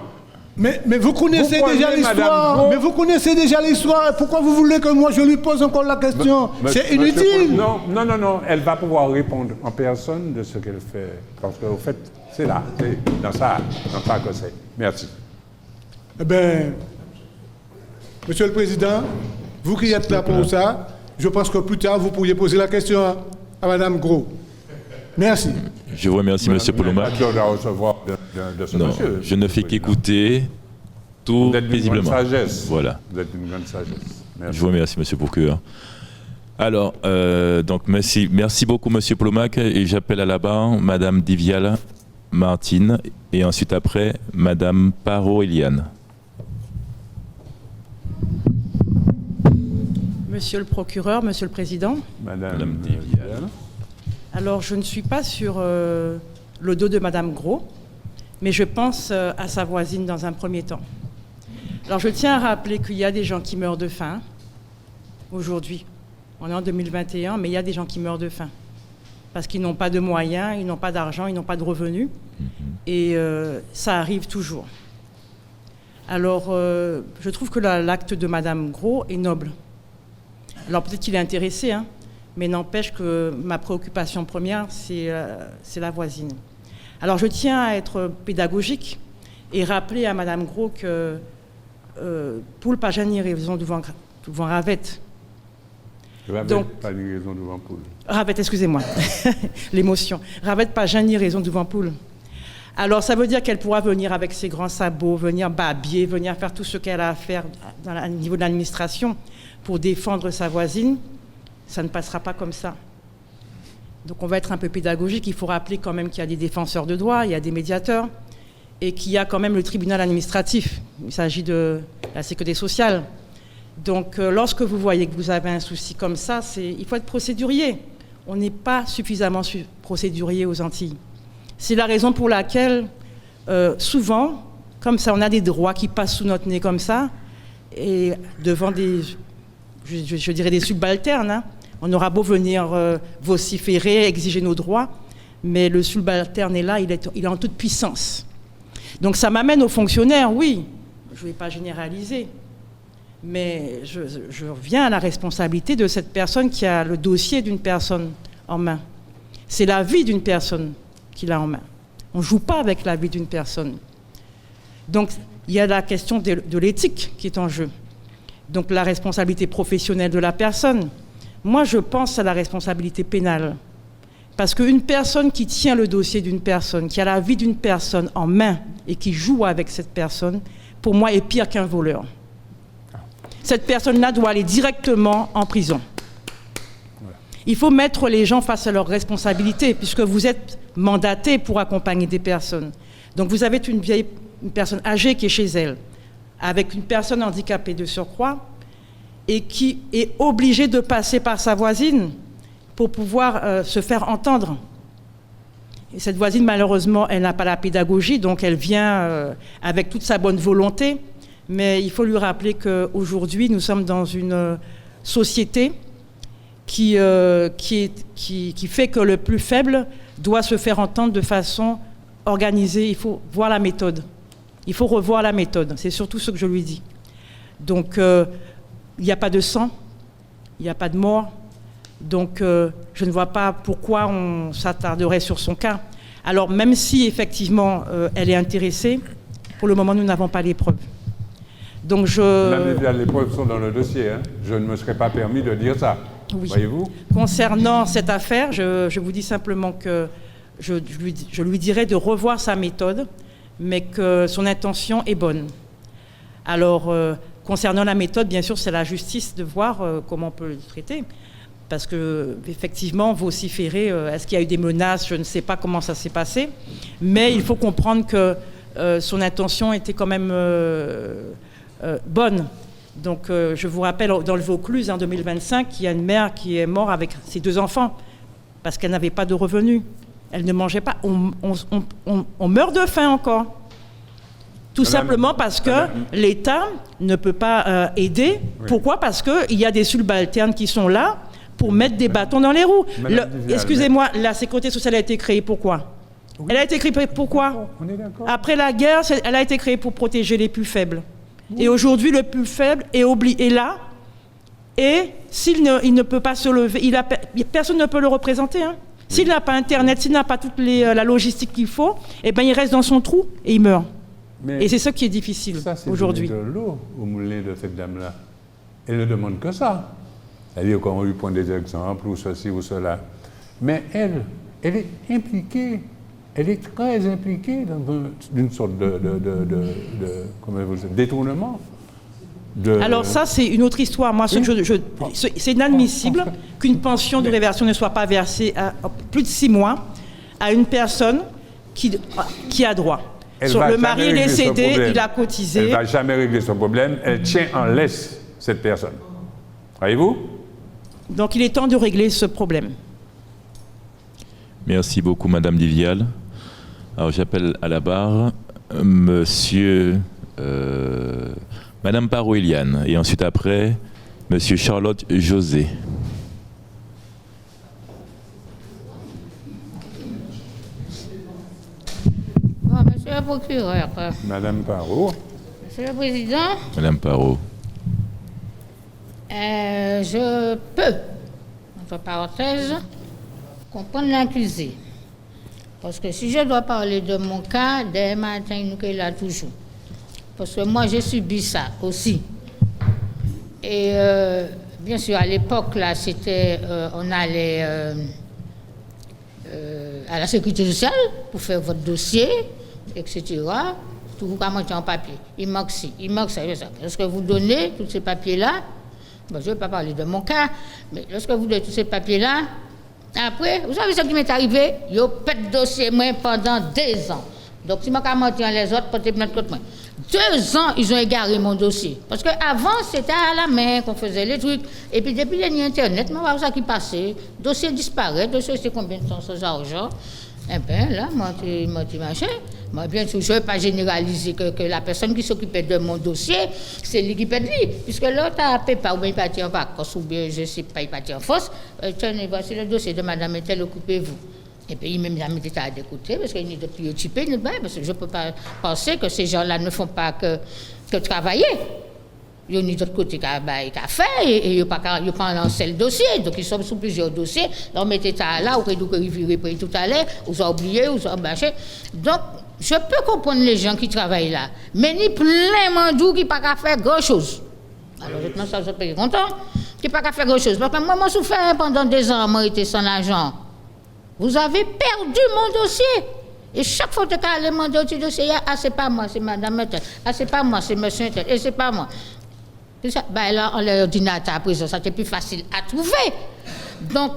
H: Mais vous connaissez
A: Vous
H: déjà
A: prenez Madame
H: l'histoire.
A: Gros.
H: Mais vous connaissez déjà l'histoire. Pourquoi vous voulez que moi je lui pose encore la question? C'est inutile.
A: Non. Elle va pouvoir répondre en personne de ce qu'elle fait. Parce qu'au fait, c'est là. C'est dans ça que c'est. Merci.
H: Eh bien, Monsieur le Président, vous qui êtes là pour ça, je pense que plus tard, vous pourriez poser la question à Mme Gros. Merci.
B: Je vous remercie, Monsieur Polomac.
A: Recevoir de ce
B: Non,
A: monsieur.
B: je ne fais qu'écouter tout
A: Vous êtes d'une
B: paisiblement.
A: grande sagesse.
B: Voilà.
A: Vous êtes d'une grande sagesse. Merci.
B: Je vous remercie, Monsieur Procureur. Alors, donc merci beaucoup, Monsieur Polomac, et j'appelle à la barre Madame Divial Martine, et ensuite après Madame Parot-Eliane.
I: Monsieur le procureur, Monsieur le Président,
A: Madame
B: Divial.
I: alors je ne suis pas sur le dos de Madame Gros, mais je pense à sa voisine dans un premier temps. Alors je tiens à rappeler qu'il y a des gens qui meurent de faim aujourd'hui. On est en 2021, mais il y a des gens qui meurent de faim parce qu'ils n'ont pas de moyens, ils n'ont pas d'argent, ils n'ont pas de revenus, et ça arrive toujours. Alors je trouve que l'acte de Madame Gros est noble. Alors peut-être qu'il est intéressé, hein, mais n'empêche que ma préoccupation première, c'est la voisine. Alors je tiens à être pédagogique et rappeler à Madame Gros que poule pas jamais raison devant ravette. Donc,
A: pas de raison devant poule.
I: Ravette, excusez-moi, l'émotion. Ravette pas jamais raison devant poule. Alors ça veut dire qu'elle pourra venir avec ses grands sabots, venir babiller, venir faire tout ce qu'elle a à faire au niveau de l'administration pour défendre sa voisine. Ça ne passera pas comme ça. Donc on va être un peu pédagogique. Il faut rappeler quand même qu'il y a des défenseurs de droit, il y a des médiateurs, et qu'il y a quand même le tribunal administratif. Il s'agit de la sécurité sociale. Donc lorsque vous voyez que vous avez un souci comme ça, il faut être procédurier. On n'est pas suffisamment procédurier aux Antilles. C'est la raison pour laquelle, souvent, comme ça, on a des droits qui passent sous notre nez comme ça, et devant des, je dirais des subalternes, hein, On aura beau venir vociférer, exiger nos droits, mais le subalterne est là, il est en toute puissance. Donc ça m'amène aux fonctionnaires, oui, je ne vais pas généraliser, mais je reviens à la responsabilité de cette personne qui a le dossier d'une personne en main. C'est la vie d'une personne qu'il a en main. On ne joue pas avec la vie d'une personne. Donc, il y a la question de l'éthique qui est en jeu. Donc, la responsabilité professionnelle de la personne. Moi, je pense à la responsabilité pénale. Parce qu'une personne qui tient le dossier d'une personne, qui a la vie d'une personne en main et qui joue avec cette personne, pour moi, est pire qu'un voleur. Cette personne-là doit aller directement en prison. Il faut mettre les gens face à leurs responsabilités, puisque vous êtes mandaté pour accompagner des personnes. Donc vous avez une personne âgée qui est chez elle, avec une personne handicapée de surcroît, et qui est obligée de passer par sa voisine pour pouvoir se faire entendre. Et cette voisine, malheureusement, elle n'a pas la pédagogie, donc elle vient avec toute sa bonne volonté, mais il faut lui rappeler qu'aujourd'hui, nous sommes dans une société qui fait que le plus faible doit se faire entendre de façon organisée. Il faut voir la méthode. Il faut revoir la méthode. C'est surtout ce que je lui dis. Donc, il n'y a pas de sang, il n'y a pas de mort. Donc, je ne vois pas pourquoi on s'attarderait sur son cas. Alors, même si, effectivement, elle est intéressée, pour le moment, nous n'avons pas les preuves. Donc,
A: Les preuves sont dans le dossier. Hein. Je ne me serais pas permis de dire ça.
I: Oui.
A: Voyez-vous?
I: Concernant cette affaire, je vous dis simplement que je lui dirais de revoir sa méthode, mais que son intention est bonne. Alors, concernant la méthode, bien sûr, c'est la justice de voir comment on peut le traiter. Parce que, effectivement, vociférer, est-ce qu'il y a eu des menaces? Je ne sais pas comment ça s'est passé. Mais il faut comprendre que son intention était quand même bonne. Donc, je vous rappelle, dans le Vaucluse, en 2025, il y a une mère qui est morte avec ses 2 enfants parce qu'elle n'avait pas de revenus. Elle ne mangeait pas. On meurt de faim encore. Tout simplement parce que l'État ne peut pas aider. Oui. Pourquoi? Parce qu'il y a des subalternes qui sont là pour mettre des bâtons dans les roues. Excusez-moi, la sécurité sociale a été créée pourquoi? Oui. Elle a été créée pourquoi? Après la guerre, elle a été créée pour protéger les plus faibles. Oui. Et aujourd'hui, le plus faible est là. Et s'il ne peut pas se lever, personne ne peut le représenter. Hein. Oui. S'il n'a pas Internet, s'il n'a pas toute la logistique qu'il faut, eh ben, il reste dans son trou et il meurt. Mais et c'est ça qui est difficile aujourd'hui.
A: Ça, c'est de l'eau au moulin de cette dame-là. Elle ne demande que ça. C'est-à-dire qu'on lui prend des exemples ou ceci ou cela. Mais elle est impliquée. Elle est très impliquée dans une sorte de comment vous dites, détournement.
I: Alors ça, c'est une autre histoire. Moi, c'est inadmissible qu'une pension de réversion ne soit pas versée à plus de 6 mois à une personne qui a droit. Le mari est décédé, il a cotisé.
A: Elle ne va jamais régler son problème. Elle tient en laisse cette personne. Voyez-vous?
I: Donc il est temps de régler ce problème.
B: Merci beaucoup, Madame Divial. Alors j'appelle à la barre Monsieur, Madame Parot-Eliane, et ensuite après Monsieur Charlotte José.
J: Bon, Monsieur le procureur.
A: Madame Parot.
J: Monsieur le Président.
B: Madame Parot.
J: Je peux, entre parenthèses, comprendre l'accusé. Parce que si je dois parler de mon cas, dès matin, nous sommes là toujours. Parce que moi, j'ai subi ça aussi. Et bien sûr, à l'époque, là, c'était, on allait à la sécurité sociale pour faire votre dossier, etc. Tout vous commencez en papier. Il manque ci, il manque ça, ça. Lorsque vous donnez tous ces papiers-là, bon, je ne vais pas parler de mon cas, mais lorsque vous donnez tous ces papiers-là, après, vous savez ce qui m'est arrivé? Je pète dossier moi pendant 2 ans. Donc, si je ne mentir les autres, portez plainte contre moi. 2 ans, ils ont égaré mon dossier. Parce qu'avant, c'était à la main qu'on faisait les trucs. Et puis, depuis l'année Internet, je vois ça qui passait. Dossier disparaît, dossier c'est combien de temps sans argent? Eh bien, là, moi, machin. Moi, bien sûr, je ne veux pas généraliser que la personne qui s'occupait de mon dossier, c'est lui qui paie de lui. Puisque l'autre a payé pas, ou bien il partit en vacances, ou bien je ne sais pas, il partit en force. Tenez, voici le dossier de Madame Etel, occupez-vous. Et puis, même la méthode à d'écouter, parce qu'il y a d'autres préoccupés, parce que je ne peux pas penser que ces gens-là ne font pas que travailler. Il y a d'autre côté qui a fait, et il n'y a pas lancé le dossier. Donc, ils sont sous plusieurs dossiers. On mettait ça là, ou que vous revirez tout à l'heure, vous avez oublié, vous avez bâché. Donc, je peux comprendre les gens qui travaillent là. Mais il y a plein mandou qui n'ont pas qu'à faire grand-chose. Alors, je pense que je suis content, qui n'ont pas qu'à faire grand-chose. Parce que moi, je souffert pendant 2 ans, moi, j'étais sans argent. Vous avez perdu mon dossier. Et chaque fois que vous allez demander au dossier, ah, c'est pas moi, c'est madame Etel. Ah, c'est pas moi, c'est monsieur Etel. Et c'est pas moi. Puis ça, ben là, l'ordinateur, à présent, ça c'était plus facile à trouver. Donc,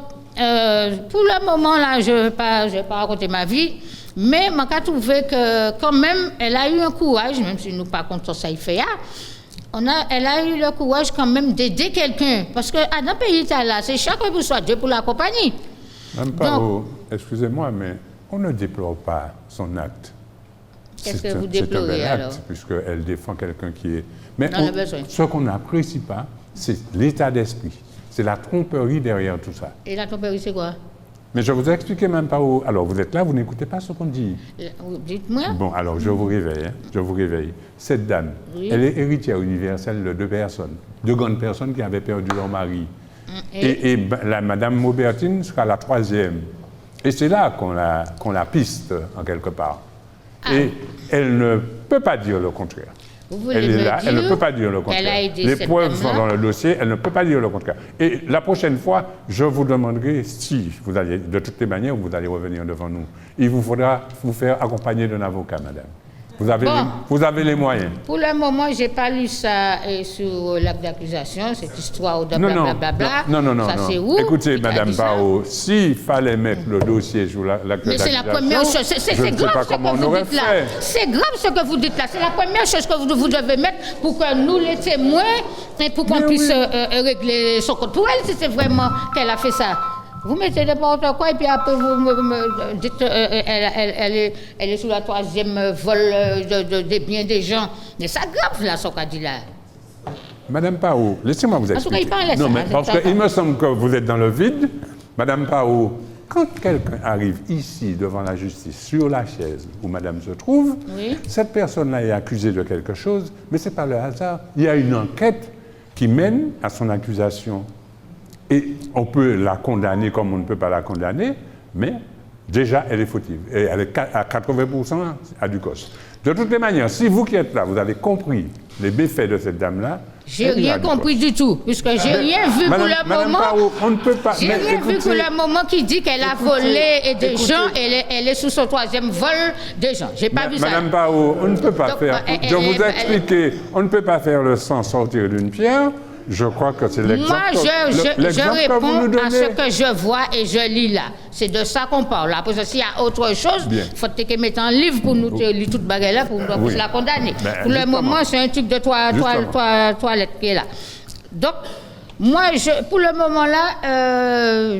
J: pour le moment, là, je ne vais pas raconter ma vie. Mais je trouve trouvé que, quand même, elle a eu un courage, même si nous pas contents ça y fait, elle a eu le courage quand même d'aider quelqu'un. Parce que dans le pays là, c'est chacun pour soi, Dieu pour la compagnie.
A: Même pas, excusez-moi, mais on ne déplore pas son acte.
J: Qu'est-ce que vous déplorez
A: c'est un bel
J: alors?
A: acte, puisqu'elle défend quelqu'un qui est... Mais
J: On a besoin.
A: ce qu'on n'apprécie pas, c'est l'état d'esprit. C'est la tromperie derrière tout ça.
J: Et la tromperie, c'est quoi?
A: Mais je vous ai expliqué même pas où... Alors, vous êtes là, vous n'écoutez pas ce qu'on dit.
J: Dites-moi.
A: Bon, alors, je vous réveille. Je vous réveille. Cette dame,
J: Oui.
A: elle est héritière universelle de 2 personnes. 2 grandes personnes qui avaient perdu leur mari. Et la Madame Maubertine sera la 3e. Et c'est là qu'on la piste, en quelque part. Et elle ne peut pas dire le contraire. Elle est là, elle ne peut pas dire le contraire. Les preuves sont dans le dossier, elle ne peut pas dire le contraire. Et la prochaine fois, je vous demanderai si vous allez, de toutes les manières, vous allez revenir devant nous. Il vous faudra vous faire accompagner d'un avocat, madame. Vous avez les moyens.
J: Pour le moment, je n'ai pas lu ça sur l'acte d'accusation, cette histoire de blablabla.
A: Non.
J: Ça, c'est où?
A: Écoutez, madame Pao, s'il fallait mettre le dossier sur l'acte d'accusation,
J: mais c'est la première chose. C'est grave ce que vous dites là. C'est grave ce que vous dites là. C'est la première chose que vous devez mettre pour que nous, les témoins, et pour qu'on puisse régler son compte pour elle, si c'est vraiment qu'elle a fait ça. Vous mettez n'importe quoi et puis après vous me dites elle est sous la 3e vol des biens des gens. Mais ça grave là, ce qu'a dit là.
A: Madame Pao, laissez-moi vous expliquer.
J: Non,
A: mais parce qu'il me semble que vous êtes dans le vide. Madame Pao, quand quelqu'un arrive ici devant la justice, sur la chaise où madame se trouve, cette personne-là est accusée de quelque chose, mais ce n'est pas le hasard. Il y a une enquête qui mène à son accusation. Et on peut la condamner comme on ne peut pas la condamner, mais déjà, elle est fautive. Et elle est à 80% à du cos. De toutes les manières, si vous qui êtes là, vous avez compris les méfaits de cette dame-là...
J: J'ai rien compris du tout, puisque j'ai rien vu pour le moment.
A: Pao, on ne peut pas...
J: J'ai rien vu pour le moment qui dit qu'elle a volé des gens, elle est sous son 3e vol des gens. J'ai pas vu ça.
A: Madame Pao, on ne peut pas faire... Je vous ai expliqué, on ne peut pas faire le sang sortir d'une pierre. Je crois que c'est l'exemple.
J: Moi, je réponds à ce que je vois et je lis là. C'est de ça qu'on parle. Après, s'il y a autre chose, il faut que mettre un livre pour nous lire toute bagarre là pour la condamner. Pour le moment, c'est un truc de toilette qui est là. Donc, moi, pour le moment là,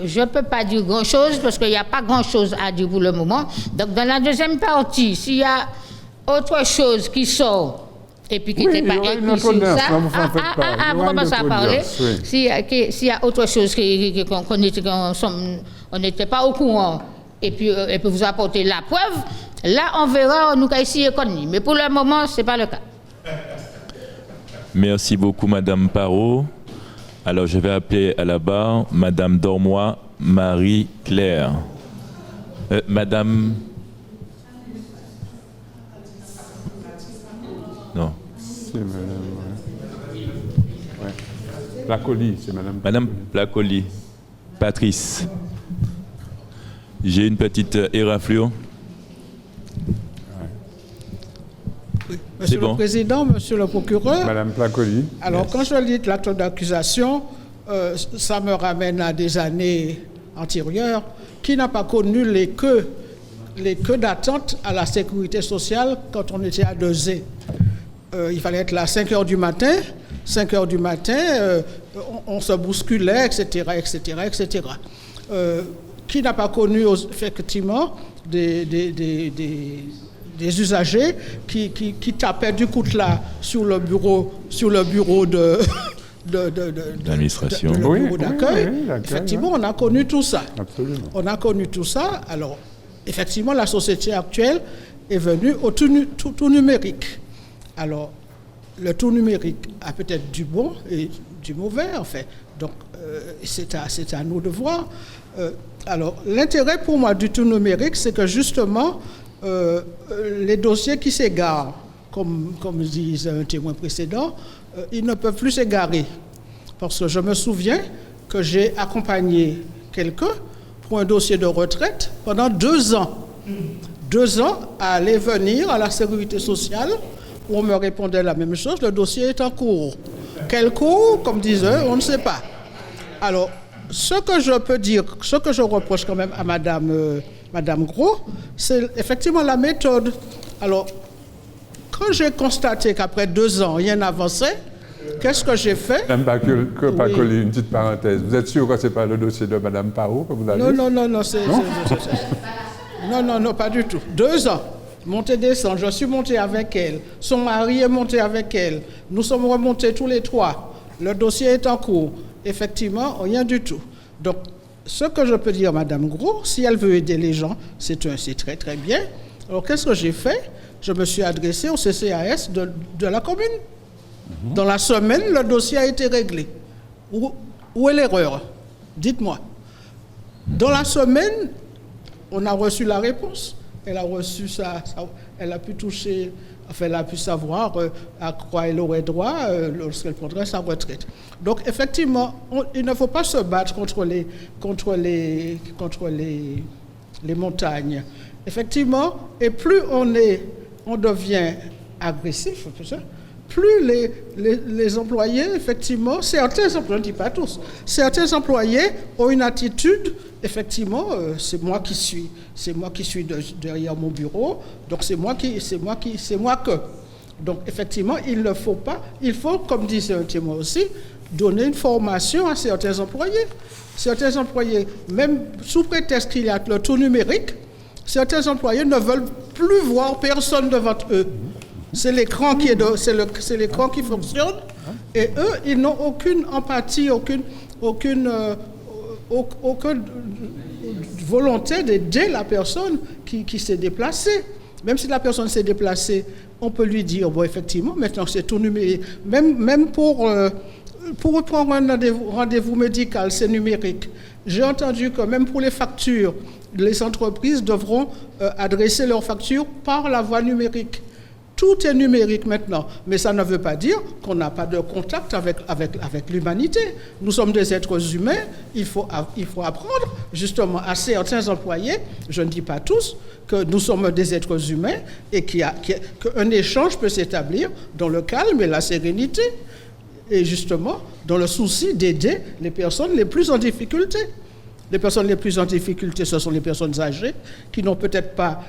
J: je ne peux pas dire grand-chose parce qu'il n'y a pas grand-chose à dire pour le moment. Donc, dans la deuxième partie, s'il y a autre chose qui sort, et puis qui n'était pas écrit sur ça, vous commencez à parler. S'il y a autre chose qu'on n'était pas au courant, et puis vous apporter la preuve, là on verra, nous qu'à essayer qu'on y. Mais pour le moment, ce n'est pas le cas.
B: Merci beaucoup, Madame Pao. Alors, je vais appeler à la barre Madame Dormois Marie-Claire. Madame... Non.
A: C'est madame... Ouais. Placoli, c'est madame...
B: Madame Placoli. Patrice. J'ai une petite éraflure.
E: Monsieur le Président, Monsieur le Procureur.
A: Madame Placoli.
E: Alors, quand je lis l'acte d'accusation, ça me ramène à des années antérieures. Qui n'a pas connu les queues d'attente à la sécurité sociale quand on était à 2E? Il fallait être là à 5 heures du matin. 5 heures du matin, on se bousculait, etc., etc., etc. Qui n'a pas connu, effectivement, des usagers qui tapaient du coutelas sur le bureau de
B: L'administration.
E: le
A: Oui,
E: bureau d'accueil.
A: oui, l'accueil,
E: Effectivement, on a connu tout ça.
A: Absolument.
E: On a connu tout ça. Alors, effectivement, la société actuelle est venue au tout numérique. Alors, le tout numérique a peut-être du bon et du mauvais, en fait. Donc, c'est à nous de voir. Alors, l'intérêt pour moi du tout numérique, c'est que justement, les dossiers qui s'égarent, comme disait un témoin précédent, ils ne peuvent plus s'égarer. Parce que je me souviens que j'ai accompagné quelqu'un pour un dossier de retraite pendant 2 ans. 2 ans à aller venir à la sécurité sociale où on me répondait la même chose, le dossier est en cours. Quel cours, comme disait, on ne sait pas. Alors, ce que je peux dire, ce que je reproche quand même à Madame Gros, c'est effectivement la méthode. Alors, quand j'ai constaté qu'après 2 ans, rien n'avançait, qu'est-ce que j'ai fait?
A: Même pas coller une petite parenthèse. Vous êtes sûr que ce n'est pas le dossier de Mme Pao que vous avez?
E: Non, pas du tout. 2 ans. Montée descente, je suis monté avec elle. Son mari est monté avec elle. Nous sommes remontés tous les 3. Le dossier est en cours. Effectivement, rien du tout. Donc, ce que je peux dire à Mme Gros, si elle veut aider les gens, c'est très très bien. Alors, qu'est-ce que j'ai fait? Je me suis adressé au CCAS de la commune. Dans la semaine, le dossier a été réglé. Où est l'erreur? Dites-moi. Dans la semaine, on a reçu la réponse. Elle a reçu ça, elle a pu toucher, enfin, elle a pu savoir à quoi elle aurait droit lorsqu'elle prendrait sa retraite. Donc, effectivement, il ne faut pas se battre contre les montagnes. Effectivement, et plus on devient agressif, plus les employés, effectivement, certains employés, je ne dis pas tous, certains employés ont une attitude, effectivement, c'est moi qui suis derrière mon bureau, donc c'est moi que. Donc, effectivement, il faut, comme disait un témoin aussi, donner une formation à certains employés. Certains employés, même sous prétexte qu'il y a le tout numérique, certains employés ne veulent plus voir personne devant eux. C'est l'écran qui fonctionne, et eux, ils n'ont aucune empathie, aucune volonté d'aider la personne qui s'est déplacée. Même si la personne s'est déplacée, on peut lui dire, bon, effectivement, maintenant c'est tout numérique. Même pour prendre un rendez-vous médical, c'est numérique. J'ai entendu que même pour les factures, les entreprises devront adresser leurs factures par la voie numérique. Tout est numérique maintenant, mais ça ne veut pas dire qu'on n'a pas de contact avec l'humanité. Nous sommes des êtres humains, il faut apprendre justement à certains employés, je ne dis pas tous, que nous sommes des êtres humains et qu'un échange peut s'établir dans le calme et la sérénité, et justement dans le souci d'aider les personnes les plus en difficulté. Les personnes les plus en difficulté, ce sont les personnes âgées qui n'ont peut-être pas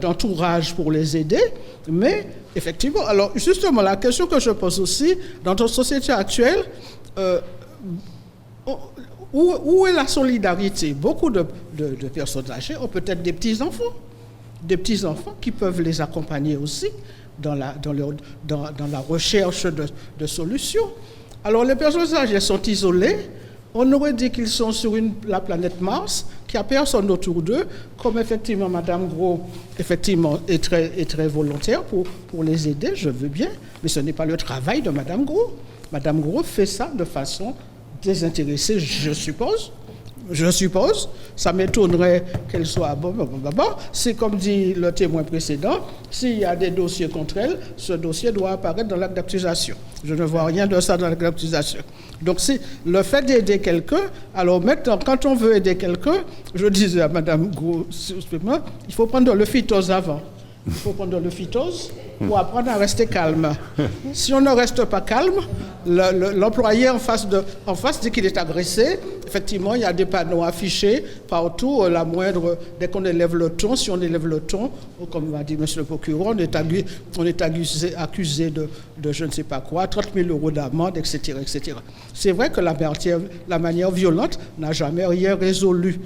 E: d'entourage pour les aider, mais effectivement, alors justement, la question que je pose aussi, dans notre société actuelle, où est la solidarité? Beaucoup de personnes âgées ont peut-être des petits-enfants qui peuvent les accompagner aussi dans la recherche de solutions. Alors les personnes âgées sont isolées. On aurait dit qu'ils sont sur la planète Mars, qu'il n'y a personne autour d'eux, comme effectivement Mme Gros effectivement, est très volontaire pour les aider, je veux bien, mais ce n'est pas le travail de Mme Gros. Mme Gros fait ça de façon désintéressée, je suppose. Ça m'étonnerait qu'elle soit... Bon, c'est comme dit le témoin précédent, s'il y a des dossiers contre elle, ce dossier doit apparaître dans l'acte d'accusation. Je ne vois rien de ça dans l'acte d'accusation. Donc, c'est le fait d'aider quelqu'un. Alors maintenant, quand on veut aider quelqu'un, je disais à Mme Gros, il faut prendre le phytose avant. Il faut prendre le phytose pour apprendre à rester calme. Si on ne reste pas calme, l'employé en face dit qu'il est agressé. Effectivement, il y a des panneaux affichés partout. Dès qu'on élève le ton, si on élève le ton, comme m'a dit M. le procureur, on est accusé de je ne sais pas quoi, 30 000 € d'amende, etc., etc. C'est vrai que la manière violente n'a jamais rien résolu.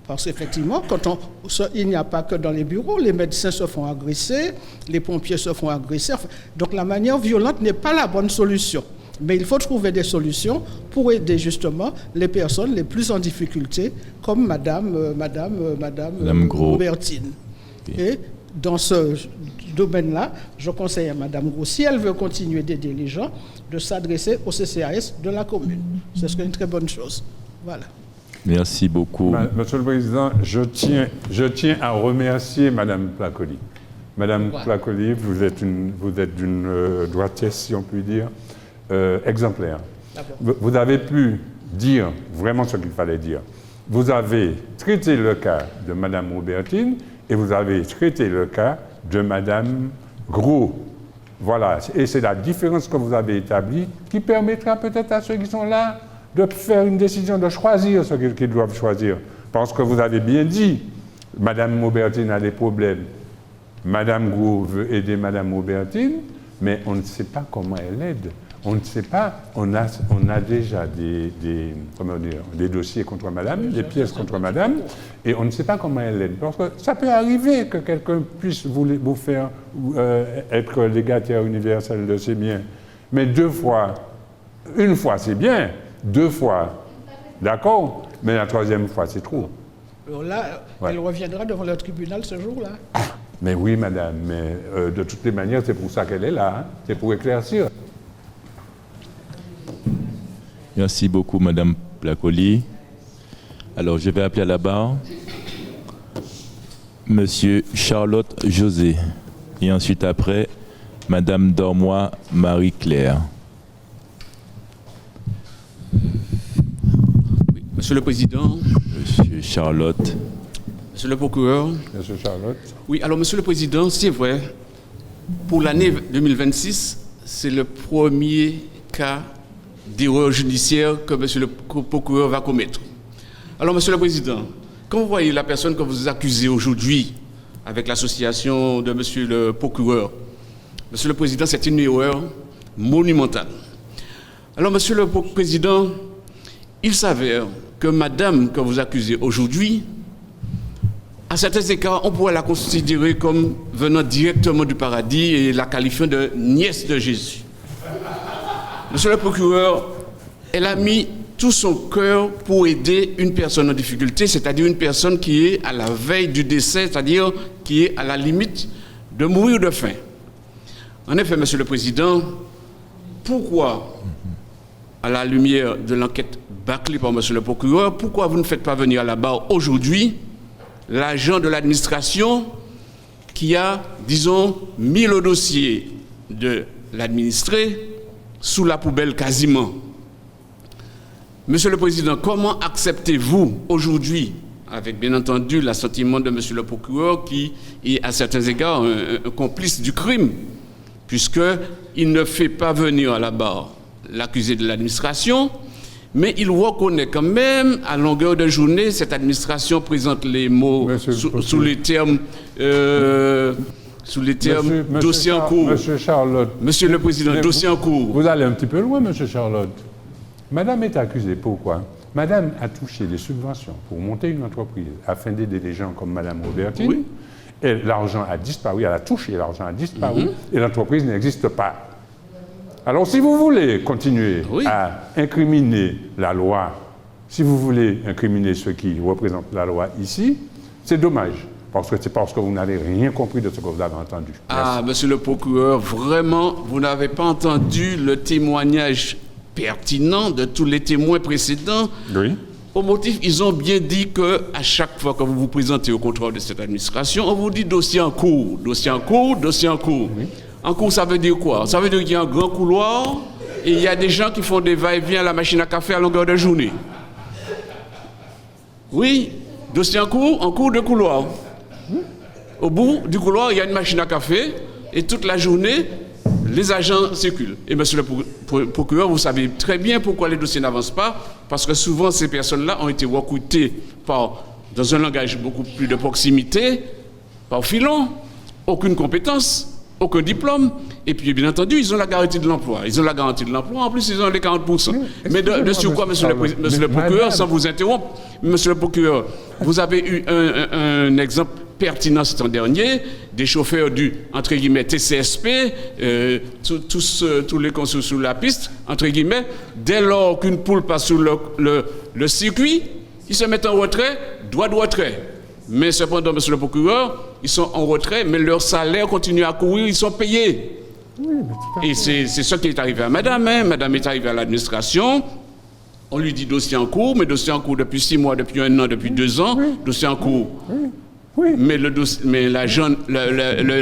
H: Parce qu'effectivement, il n'y a pas que dans les bureaux, les médecins se font agresser, les pompiers se font agresser. Donc la manière violente n'est pas la bonne solution. Mais il faut trouver des solutions pour aider justement les personnes les plus en difficulté, comme Madame
B: Gros.
H: Robertine. Et dans ce domaine-là, je conseille à Madame Gros, si elle veut continuer d'aider les gens, de s'adresser au CCAS de la commune. Ce serait une très bonne chose. Voilà.
B: Merci beaucoup.
A: Monsieur le Président, je tiens à remercier Madame Placoli. Madame Placoli, vous êtes d'une droitesse, si on peut dire, exemplaire. Vous avez pu dire vraiment ce qu'il fallait dire. Vous avez traité le cas de Madame Robertine et vous avez traité le cas de Madame Gros. Voilà, et c'est la différence que vous avez établie qui permettra peut-être à ceux qui sont là de faire une décision, de choisir ce qu'ils doivent choisir. Parce que vous avez bien dit, Madame Robertine a des problèmes. Madame Gros veut aider Madame Robertine, mais on ne sait pas comment elle aide. On ne sait pas, on a déjà des dossiers contre Madame, des pièces contre Madame, et on ne sait pas comment elle aide. Parce que ça peut arriver que quelqu'un puisse vous faire être légataire universel de ses biens. Mais une fois c'est bien, 2 fois, d'accord, mais la 3e fois c'est trop.
H: Alors là, elle reviendra devant le tribunal ce jour-là.
A: Mais oui, Madame, mais de toutes les manières, c'est pour ça qu'elle est là, hein. C'est pour éclaircir.
B: Merci beaucoup, Madame Placoli. Alors, je vais appeler à la barre Monsieur Charlotte José. Et ensuite, après, Madame Dormois Marie-Claire.
K: Oui, Monsieur le Président.
B: Monsieur Charlotte.
K: Monsieur le procureur.
A: Monsieur Charlotte.
K: Oui, alors, Monsieur le Président, c'est vrai, pour l'année 2026, c'est le premier cas d'erreur judiciaire que Monsieur le procureur va commettre. Alors, Monsieur le Président, quand vous voyez la personne que vous accusez aujourd'hui avec l'association de Monsieur le procureur, Monsieur le Président, c'est une erreur monumentale. Alors, Monsieur le Président, il s'avère que Madame que vous accusez aujourd'hui, à certains égards, on pourrait la considérer comme venant directement du paradis et la qualifiant de nièce de Jésus. Monsieur le procureur, elle a mis tout son cœur pour aider une personne en difficulté, c'est-à-dire une personne qui est à la veille du décès, c'est-à-dire qui est à la limite de mourir de faim. En effet, Monsieur le Président, pourquoi, à la lumière de l'enquête bâclée par Monsieur le procureur, pourquoi vous ne faites pas venir à la barre aujourd'hui l'agent de l'administration qui a, disons, mis le dossier de l'administré sous la poubelle quasiment. Monsieur le Président, comment acceptez-vous aujourd'hui, avec bien entendu l'assentiment de Monsieur le procureur qui est à certains égards un complice du crime, puisqu'il ne fait pas venir à la barre l'accusé de l'administration, mais il reconnaît quand même, à longueur de journée, cette administration présente les mots sous les termes dossier en cours.
A: Monsieur Charlotte.
K: Monsieur le Président, dossier en cours.
A: Vous allez un petit peu loin, Monsieur Charlotte. Madame est accusée. Pourquoi? Madame a touché des subventions pour monter une entreprise afin d'aider des gens comme Madame Robertine.
K: Oui.
A: Et l'argent a disparu, elle a touché, l'argent a disparu, et l'entreprise n'existe pas. Alors, si vous voulez continuer à incriminer la loi, si vous voulez incriminer ceux qui représentent la loi ici, c'est dommage. Parce que c'est parce que vous n'avez rien compris de ce que vous avez entendu. Merci.
K: Ah, Monsieur le procureur, vraiment, vous n'avez pas entendu le témoignage pertinent de tous les témoins précédents.
A: Oui.
K: Au motif, ils ont bien dit qu'à chaque fois que vous vous présentez au contrôle de cette administration, on vous dit dossier en cours, dossier en cours, dossier en cours. Oui. En cours, ça veut dire quoi? Ça veut dire qu'il y a un grand couloir et il y a des gens qui font des va-et-vient à la machine à café à longueur de journée. Oui, dossier en cours de couloir. Au bout du couloir, il y a une machine à café et toute la journée, les agents circulent. Et monsieur le procureur, vous savez très bien pourquoi les dossiers n'avancent pas, parce que souvent ces personnes-là ont été recrutées dans un langage beaucoup plus de proximité, par filon, aucune compétence, aucun diplôme, Et puis, bien entendu, ils ont la garantie de l'emploi. Ils ont la garantie de l'emploi. En plus, ils ont les 40%. Mais de surcroît, monsieur le procureur, sans vous interrompre, monsieur le procureur, vous avez eu un exemple pertinent cet an dernier, des chauffeurs du, entre guillemets, TCSP, tous les consul sous la piste, entre guillemets, dès lors qu'une poule passe sur le circuit, ils se mettent en retrait, droit de retrait. Mais cependant, monsieur le procureur, ils sont en retrait, mais leur salaire continue à courir, ils sont payés.
A: Oui, mais
K: et c'est ce qui est arrivé à madame. Hein. Madame est arrivée à l'administration. On lui dit dossier en cours, mais dossier en cours depuis 6 mois, depuis 1 an, depuis 2 ans. Oui. Dossier en cours.
A: Oui. Oui.
K: Mais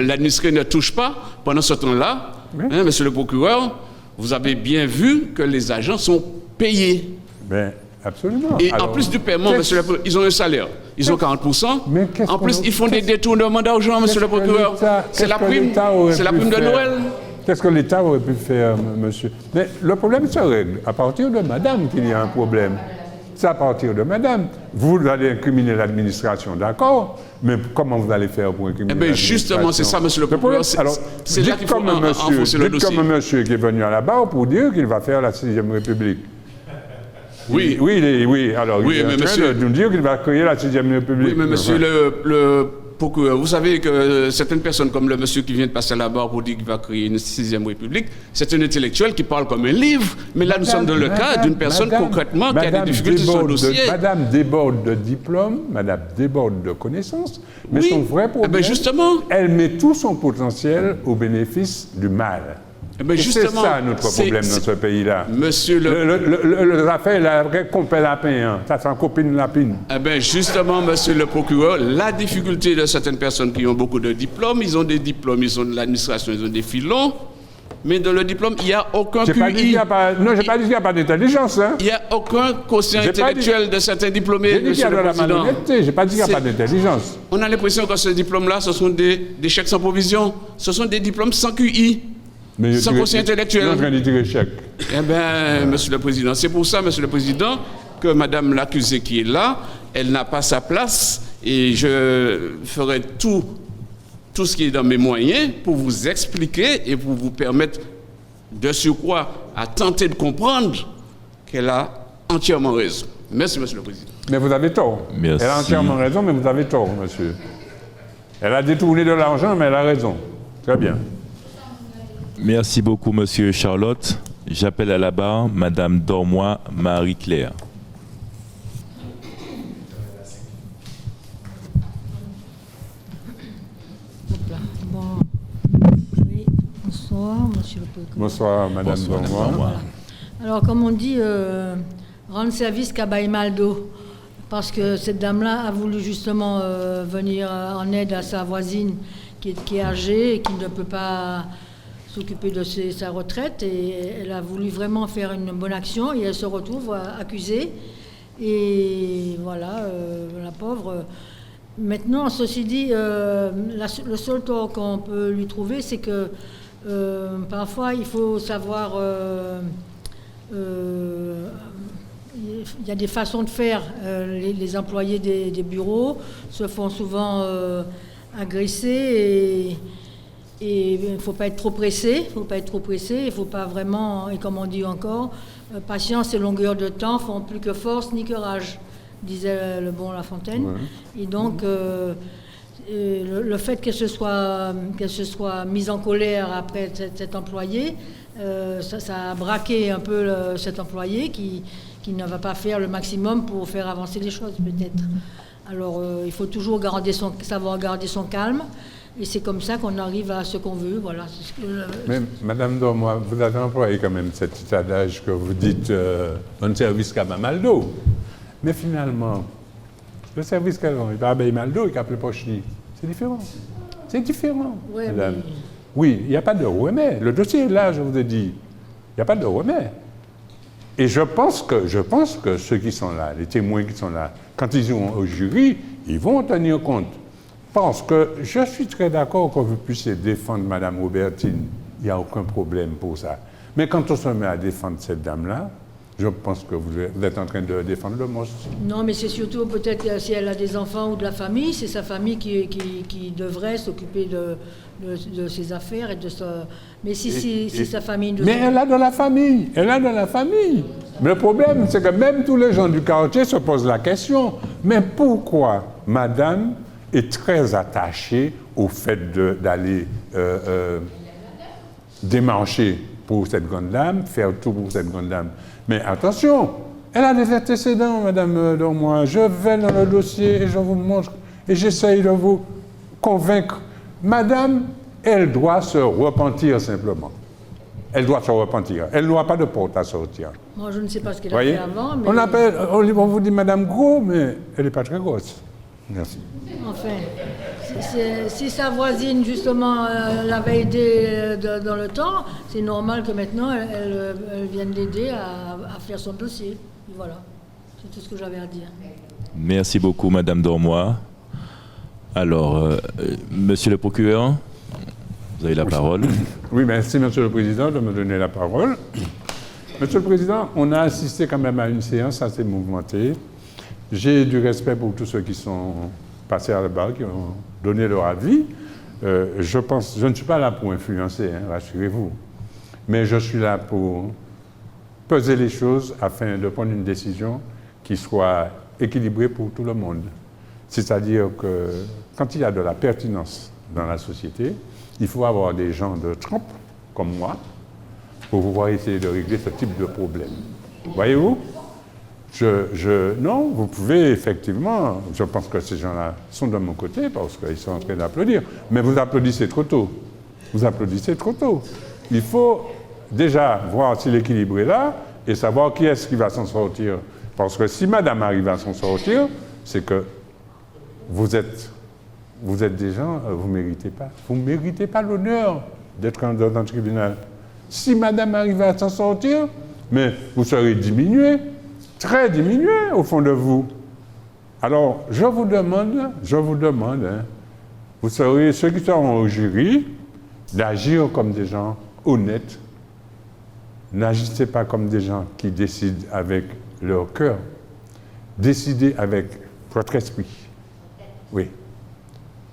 K: l'administré ne touche pas pendant ce temps-là. Oui. Hein, monsieur le procureur, vous avez bien vu que les agents sont payés.
A: Ben, absolument.
K: Et alors, en plus du paiement, monsieur le procureur, ils ont un salaire. Ils ont 40%. Mais en plus, ils font des détournements d'argent, monsieur le procureur. C'est la prime de Noël.
A: Qu'est-ce que l'État aurait pu faire, monsieur? Mais le problème se règle à partir de madame qu'il y a un problème. C'est à partir de madame. Vous allez incriminer l'administration, d'accord, mais comment vous allez faire pour incriminer l'administration?
K: Justement, c'est ça, monsieur le procureur. C'est là qu'il faut enfoncer le dossier.
A: Dites comme un monsieur qui est venu à la barre pour dire qu'il va faire la 6e République.
K: Oui.
A: Alors il est en train de nous dire qu'il va créer la 6e République.
K: Oui, mais monsieur le procureur, vous savez que certaines personnes, comme le monsieur qui vient de passer à la barre pour dire qu'il va créer une 6e République, c'est un intellectuel qui parle comme un livre. Mais là, nous sommes dans le cas d'une personne concrètement qui a des difficultés sur son dossier.
A: Madame déborde de diplôme, madame déborde de connaissances, mais son vrai problème,
K: justement,
A: elle met tout son potentiel au bénéfice du mal. C'est ça notre problème dans ce pays-là.
K: Monsieur
A: l'affaire, la vraie compère lapin, ça s'en copine lapine.
K: Justement, monsieur le procureur, la difficulté de certaines personnes qui ont beaucoup de diplômes, ils ont des diplômes, ils ont de l'administration, ils ont des filons, mais dans le diplôme, il n'y a aucun QI.
A: Je n'ai pas dit qu'il n'y a pas d'intelligence. Hein.
K: Il n'y a aucun quotient intellectuel de certains diplômés, monsieur le président.
A: Je n'ai pas dit qu'il n'y a pas d'intelligence.
K: On a l'impression que ces diplômes-là, ce sont des chèques sans provision. Ce sont des diplômes sans QI. Sans quotient intellectuel.
A: En train de tirer chèque.
K: Monsieur le Président, c'est pour ça, monsieur le Président, que madame l'accusée qui est là, elle n'a pas sa place et je ferai tout ce qui est dans mes moyens pour vous expliquer et pour vous permettre de surcroît à tenter de comprendre qu'elle a entièrement raison. Merci, monsieur le Président.
A: Mais vous avez tort.
B: Merci.
A: Elle a entièrement raison, mais vous avez tort, monsieur. Elle a détourné de l'argent, mais elle a raison. Très bien.
B: Merci beaucoup, monsieur Charlotte. J'appelle à la barre madame Dormois Marie-Claire.
L: Bonsoir, monsieur le procureur.
A: Bonsoir, madame Dormois.
L: Alors, comme on dit, rendre service qu'à Baïmaldo, parce que cette dame-là a voulu justement venir en aide à sa voisine qui est âgée et qui ne peut pas s'occuper de sa retraite, et elle a voulu vraiment faire une bonne action et elle se retrouve accusée. Et voilà, la pauvre. Maintenant, ceci dit, le seul tort qu'on peut lui trouver, c'est que parfois il faut savoir. Il y a des façons de faire. Les employés des bureaux se font souvent agresser et il ne faut pas être trop pressé. Il ne faut pas vraiment, et comme on dit encore, patience et longueur de temps font plus que force ni que rage, disait le bon La Fontaine. Ouais. Et donc, le fait qu'elle se soit mise en colère après cet employé, ça a braqué un peu cet employé qui ne va pas faire le maximum pour faire avancer les choses, peut-être. Alors, il faut toujours savoir garder son calme. Et c'est comme ça qu'on arrive à ce qu'on veut. Voilà.
A: Mais, madame Dormois, vous avez employé quand même cet adage que vous dites un service qu'à Maldo. Mais finalement, le service qu'elle a, il va à Maldo et qu'à Pochny. C'est différent. C'est différent, ouais, madame. Mais... Oui, il n'y a pas de remède. Le dossier est là, je vous ai dit. Il n'y a pas de remède. Et je pense que ceux qui sont là, les témoins qui sont là, quand ils iront au jury, ils vont en tenir compte. Parce que je suis très d'accord que vous puissiez défendre Mme Robertine. Il n'y a aucun problème pour ça. Mais quand on se met à défendre cette dame-là, Je pense que vous êtes en train de défendre le monstre.
L: Non, mais c'est surtout peut-être si elle a des enfants ou de la famille, c'est sa famille qui devrait s'occuper de ses affaires et de sa... Mais si sa famille...
A: Mais elle a de la famille, Mais le problème, c'est que même tous les gens du quartier se posent la question, mais pourquoi madame est très attachée au fait d'aller démarcher pour cette grande dame, faire tout pour cette grande dame? Mais attention, elle a des antécédents, madame Dormois. Je vais dans le dossier et je vous montre, et j'essaye de vous convaincre. Madame, elle doit se repentir simplement. Elle doit se repentir. Elle n'aura pas de porte à sortir.
L: Moi, je ne sais pas ce qu'elle a fait avant, mais...
A: On vous dit madame Gros, mais elle n'est pas très grosse. Merci.
L: Enfin, si sa voisine, justement, l'avait aidée dans le temps, c'est normal que maintenant, elle vienne l'aider à faire son dossier. Et voilà, c'est tout ce que j'avais à dire.
B: Merci beaucoup, madame Dormois. Alors, monsieur le procureur, vous avez la parole.
A: Oui, merci, monsieur le président, de me donner la parole. Monsieur le président, on a assisté quand même à une séance assez mouvementée. J'ai du respect pour tous ceux qui sont passés à la barre, qui ont donné leur avis. Je ne suis pas là pour influencer, rassurez-vous. Mais je suis là pour peser les choses afin de prendre une décision qui soit équilibrée pour tout le monde. C'est-à-dire que quand il y a de la pertinence dans la société, il faut avoir des gens de trempe, comme moi, pour pouvoir essayer de régler ce type de problème. Voyez-vous ? Non, vous pouvez effectivement, je pense que ces gens-là sont de mon côté parce qu'ils sont en train d'applaudir, mais vous applaudissez trop tôt. Vous applaudissez trop tôt. Il faut déjà voir si l'équilibre est là et savoir qui est-ce qui va s'en sortir. Parce que si madame arrive à s'en sortir, c'est que vous êtes des gens, vous ne méritez pas l'honneur d'être dans un tribunal. Si madame arrive à s'en sortir, mais vous serez diminué, très diminué au fond de vous. Alors, je vous demande, vous serez ceux qui seront au jury, d'agir comme des gens honnêtes. N'agissez pas comme des gens qui décident avec leur cœur. Décidez avec votre esprit. Oui.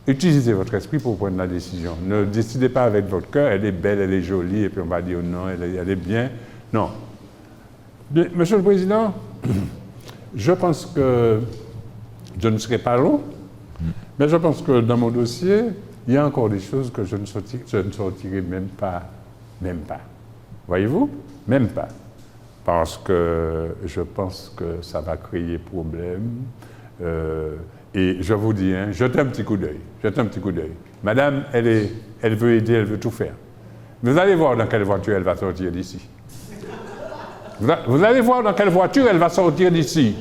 A: Utilisez votre esprit pour prendre la décision. Ne décidez pas avec votre cœur, elle est belle, elle est jolie, et puis on va dire non, elle est bien. Non. Monsieur le Président, je pense que je ne serai pas long, mais je pense que dans mon dossier, il y a encore des choses que je ne sortirai même pas. Voyez-vous? Même pas. Parce que je pense que ça va créer problème. Et je vous dis, jetez un petit coup d'œil. Madame, elle veut aider, elle veut tout faire. Vous allez voir dans quelle voiture elle va sortir d'ici. Vous allez voir dans quelle voiture elle va sortir d'ici.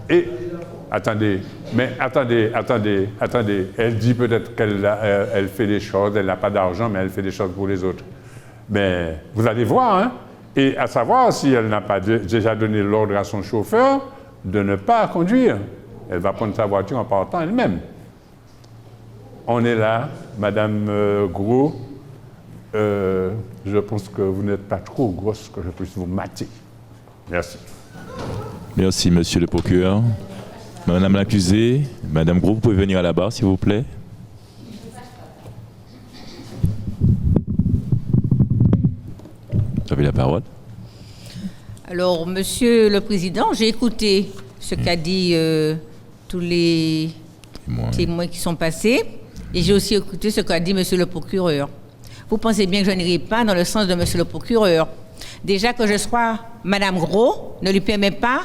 A: Et, attendez. Elle dit peut-être qu'elle fait des choses, elle n'a pas d'argent, mais elle fait des choses pour les autres. Mais vous allez voir, et à savoir si elle n'a pas déjà donné l'ordre à son chauffeur de ne pas conduire. Elle va prendre sa voiture en partant elle-même. On est là, Madame Gros. Je pense que vous n'êtes pas trop grosse que je puisse vous mater. Merci.
B: Merci, monsieur le procureur. Madame l'accusée, Madame Gros, vous pouvez venir à la barre, s'il vous plaît. Vous avez la parole.
C: Alors, monsieur le président, j'ai écouté ce qu'a dit tous les témoins qui sont passés, et j'ai aussi écouté ce qu'a dit monsieur le procureur. Vous pensez bien que je n'irai pas dans le sens de monsieur le procureur. Déjà que je sois Madame Gros ne lui permet pas,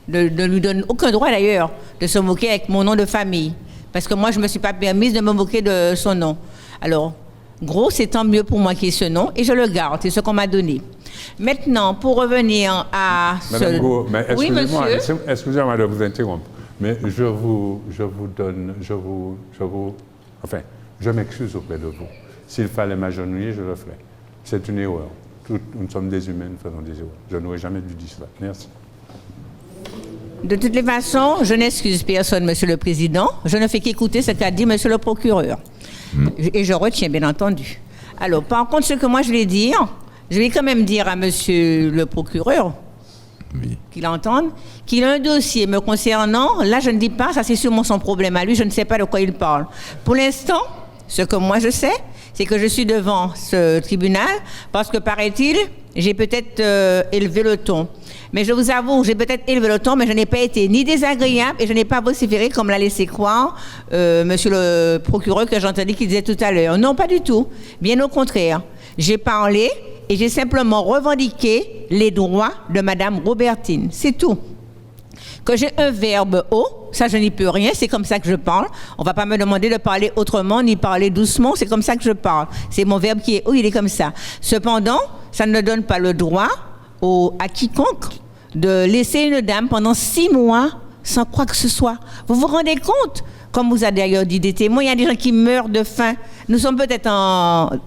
C: ne lui donne aucun droit d'ailleurs, de se moquer avec mon nom de famille. Parce que moi, je ne me suis pas permise de me moquer de son nom. Alors, Gros, c'est tant mieux pour moi qu'il y ait ce nom, et je le garde, c'est ce qu'on m'a donné. Maintenant, pour revenir à...
A: Madame Gros, mais excusez-moi,
C: oui, monsieur.
A: Excusez-moi de vous interrompre, mais je m'excuse auprès de vous. S'il fallait m'agenouiller, je le ferais. C'est une erreur. Nous sommes des humains, nous faisons des erreurs. Je n'aurais jamais dû dire cela. Merci.
C: De toutes les façons, je n'excuse personne, monsieur le président. Je ne fais qu'écouter ce qu'a dit monsieur le procureur. Et je retiens, bien entendu. Alors, par contre, ce que moi je vais dire, je vais quand même dire à monsieur le procureur qu'il entende, qu'il a un dossier me concernant, là je ne dis pas, ça c'est sûrement son problème à lui, je ne sais pas de quoi il parle. Pour l'instant, ce que moi je sais, c'est que je suis devant ce tribunal parce que, paraît-il, j'ai peut-être élevé le ton. Mais je vous avoue, j'ai peut-être élevé le ton, mais je n'ai pas été ni désagréable et je n'ai pas vociféré comme l'a laissé croire monsieur le procureur que j'entendais qu'il disait tout à l'heure. Non, pas du tout. Bien au contraire. J'ai parlé et j'ai simplement revendiqué les droits de Madame Robertine. C'est tout. Que j'ai un verbe haut, ça je n'y peux rien, c'est comme ça que je parle. On ne va pas me demander de parler autrement ni parler doucement, c'est comme ça que je parle. C'est mon verbe qui est haut, il est comme ça. Cependant, ça ne donne pas le droit à quiconque de laisser une dame pendant 6 mois sans quoi que ce soit. Vous vous rendez compte? Comme vous avez d'ailleurs dit des témoins, il y a des gens qui meurent de faim. Nous sommes peut-être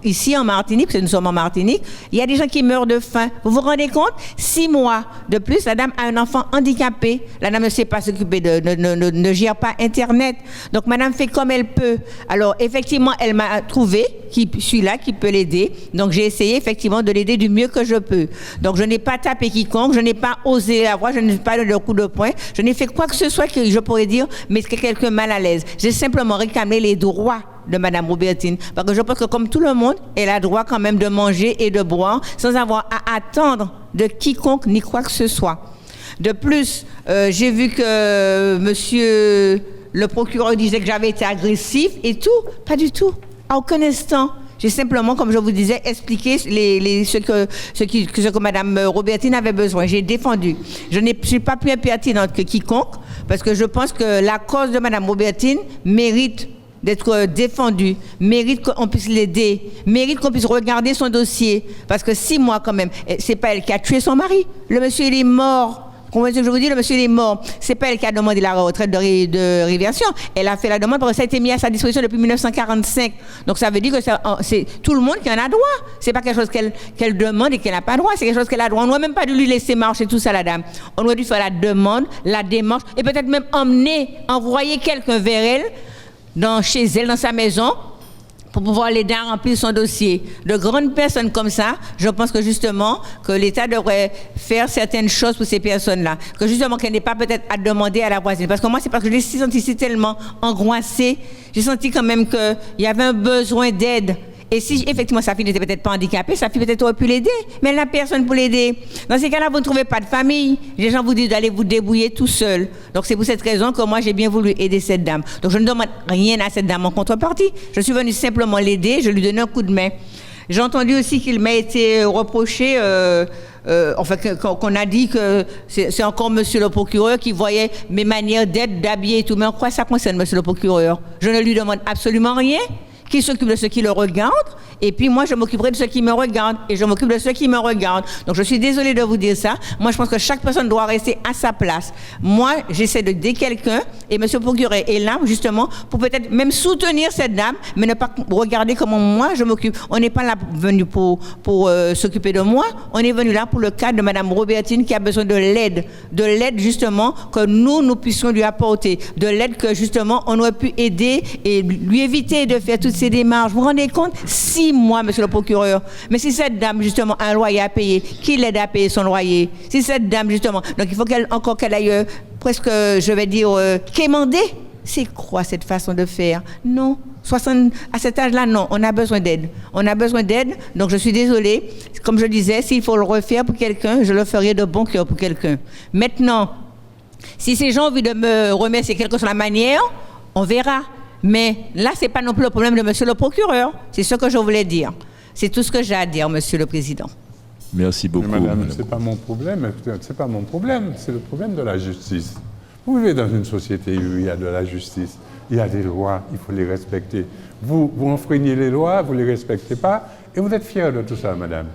C: ici en Martinique, parce que nous sommes en Martinique, il y a des gens qui meurent de faim. Vous vous rendez compte? 6 mois de plus, la dame a un enfant handicapé. La dame ne sait pas s'occuper, ne gère pas Internet. Donc madame fait comme elle peut. Alors effectivement, elle m'a trouvé, qui suis là, qui peut l'aider. Donc j'ai essayé effectivement de l'aider du mieux que je peux. Donc je n'ai pas tapé quiconque, je n'ai pas osé la voir, je n'ai pas donné le coup de poing, je n'ai fait quoi que ce soit que je pourrais dire, mais que quelqu'un mal à l'aise. J'ai simplement réclamé les droits de Madame Robertine, parce que je pense que comme tout le monde, elle a droit quand même de manger et de boire sans avoir à attendre de quiconque ni quoi que ce soit. De plus, j'ai vu que monsieur le procureur disait que j'avais été agressif et tout. Pas du tout. À aucun instant. J'ai simplement, comme je vous disais, expliqué ce que Madame Robertine avait besoin. J'ai défendu. Je ne suis pas plus impertinente que quiconque, parce que je pense que la cause de Madame Robertine mérite d'être défendue, mérite qu'on puisse l'aider, mérite qu'on puisse regarder son dossier. Parce que 6 mois quand même, c'est pas elle qui a tué son mari. Le monsieur, il est mort. Comprenez ce que je vous dis? Le monsieur, il est mort. C'est pas elle qui a demandé la retraite de réversion. Elle a fait la demande parce que ça a été mis à sa disposition depuis 1945. Donc ça veut dire que c'est tout le monde qui en a droit. C'est pas quelque chose qu'elle demande et qu'elle n'a pas droit. C'est quelque chose qu'elle a droit. On n'aurait même pas dû lui laisser marcher tout ça, la dame. On aurait dû faire la demande, la démarche et peut-être même envoyer quelqu'un vers elle, chez elle, dans sa maison, pour pouvoir l'aider à remplir son dossier. De grandes personnes comme ça, je pense que justement, que l'État devrait faire certaines choses pour ces personnes-là. Que justement, qu'elle n'ait pas peut-être à demander à la voisine. Parce que moi, c'est parce que je l'ai senti tellement angoissée. J'ai senti quand même qu'il y avait un besoin d'aide. Et si effectivement sa fille n'était peut-être pas handicapée, sa fille peut-être aurait pu l'aider, mais elle n'a personne pour l'aider. Dans ces cas-là, vous ne trouvez pas de famille. Les gens vous disent d'aller vous débrouiller tout seul. Donc c'est pour cette raison que moi j'ai bien voulu aider cette dame. Donc je ne demande rien à cette dame en contrepartie. Je suis venue simplement l'aider, je lui donne un coup de main. J'ai entendu aussi qu'il m'a été reproché, qu'on a dit que c'est encore monsieur le procureur qui voyait mes manières d'être, d'habiller et tout. Mais en quoi ça concerne monsieur le procureur? Je ne lui demande absolument rien. Qui s'occupe de ceux qui le regardent, et puis moi je m'occuperai de ceux qui me regardent, et je m'occupe de ceux qui me regardent. Donc je suis désolée de vous dire ça. Moi je pense que chaque personne doit rester à sa place. Moi j'essaie de quelqu'un, et monsieur le procureur est là justement pour peut-être même soutenir cette dame, mais ne pas regarder comment moi je m'occupe. On n'est pas là venu pour s'occuper de moi, on est venu là pour le cas de Madame Robertine qui a besoin de l'aide justement que nous puissions lui apporter, de l'aide que justement on aurait pu aider et lui éviter de faire toutes ces démarches. Vous vous rendez compte? 6 mois, monsieur le procureur. Mais si cette dame, justement, a un loyer à payer, qui l'aide à payer son loyer? Si cette dame, justement, donc il faut qu'elle aille presque, je vais dire, quémander. C'est quoi cette façon de faire? Non. À cet âge-là, non. On a besoin d'aide. On a besoin d'aide. Donc je suis désolée. Comme je disais, s'il faut le refaire pour quelqu'un, je le ferai de bon cœur pour quelqu'un. Maintenant, si ces gens ont envie de me remercier quelque chose sur la manière, on verra. Mais là, ce n'est pas non plus le problème de monsieur le procureur. C'est ce que je voulais dire. C'est tout ce que j'ai à dire, monsieur le président.
B: Merci beaucoup.
A: Mais madame, ce n'est pas mon problème. C'est pas mon problème. C'est le problème de la justice. Vous vivez dans une société où il y a de la justice. Il y a des lois, il faut les respecter. Vous enfreignez les lois, vous ne les respectez pas, et vous êtes fier de tout ça, madame.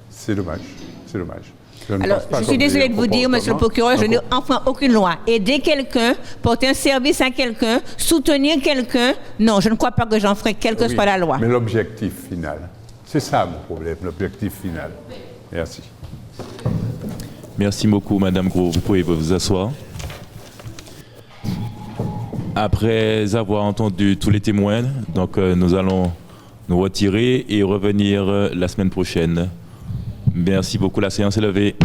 A: C'est dommage. C'est dommage.
C: Alors, je suis désolée de vous dire, monsieur le procureur, je n'ai enfin aucune loi. Aider quelqu'un, porter un service à quelqu'un, soutenir quelqu'un, non, je ne crois pas que j'en ferai quelle que soit la loi.
A: Mais l'objectif final, c'est ça mon problème, l'objectif final. Merci.
B: Merci beaucoup, madame Gros. Vous pouvez vous asseoir. Après avoir entendu tous les témoins, donc nous allons nous retirer et revenir la semaine prochaine. Merci beaucoup, la séance est levée.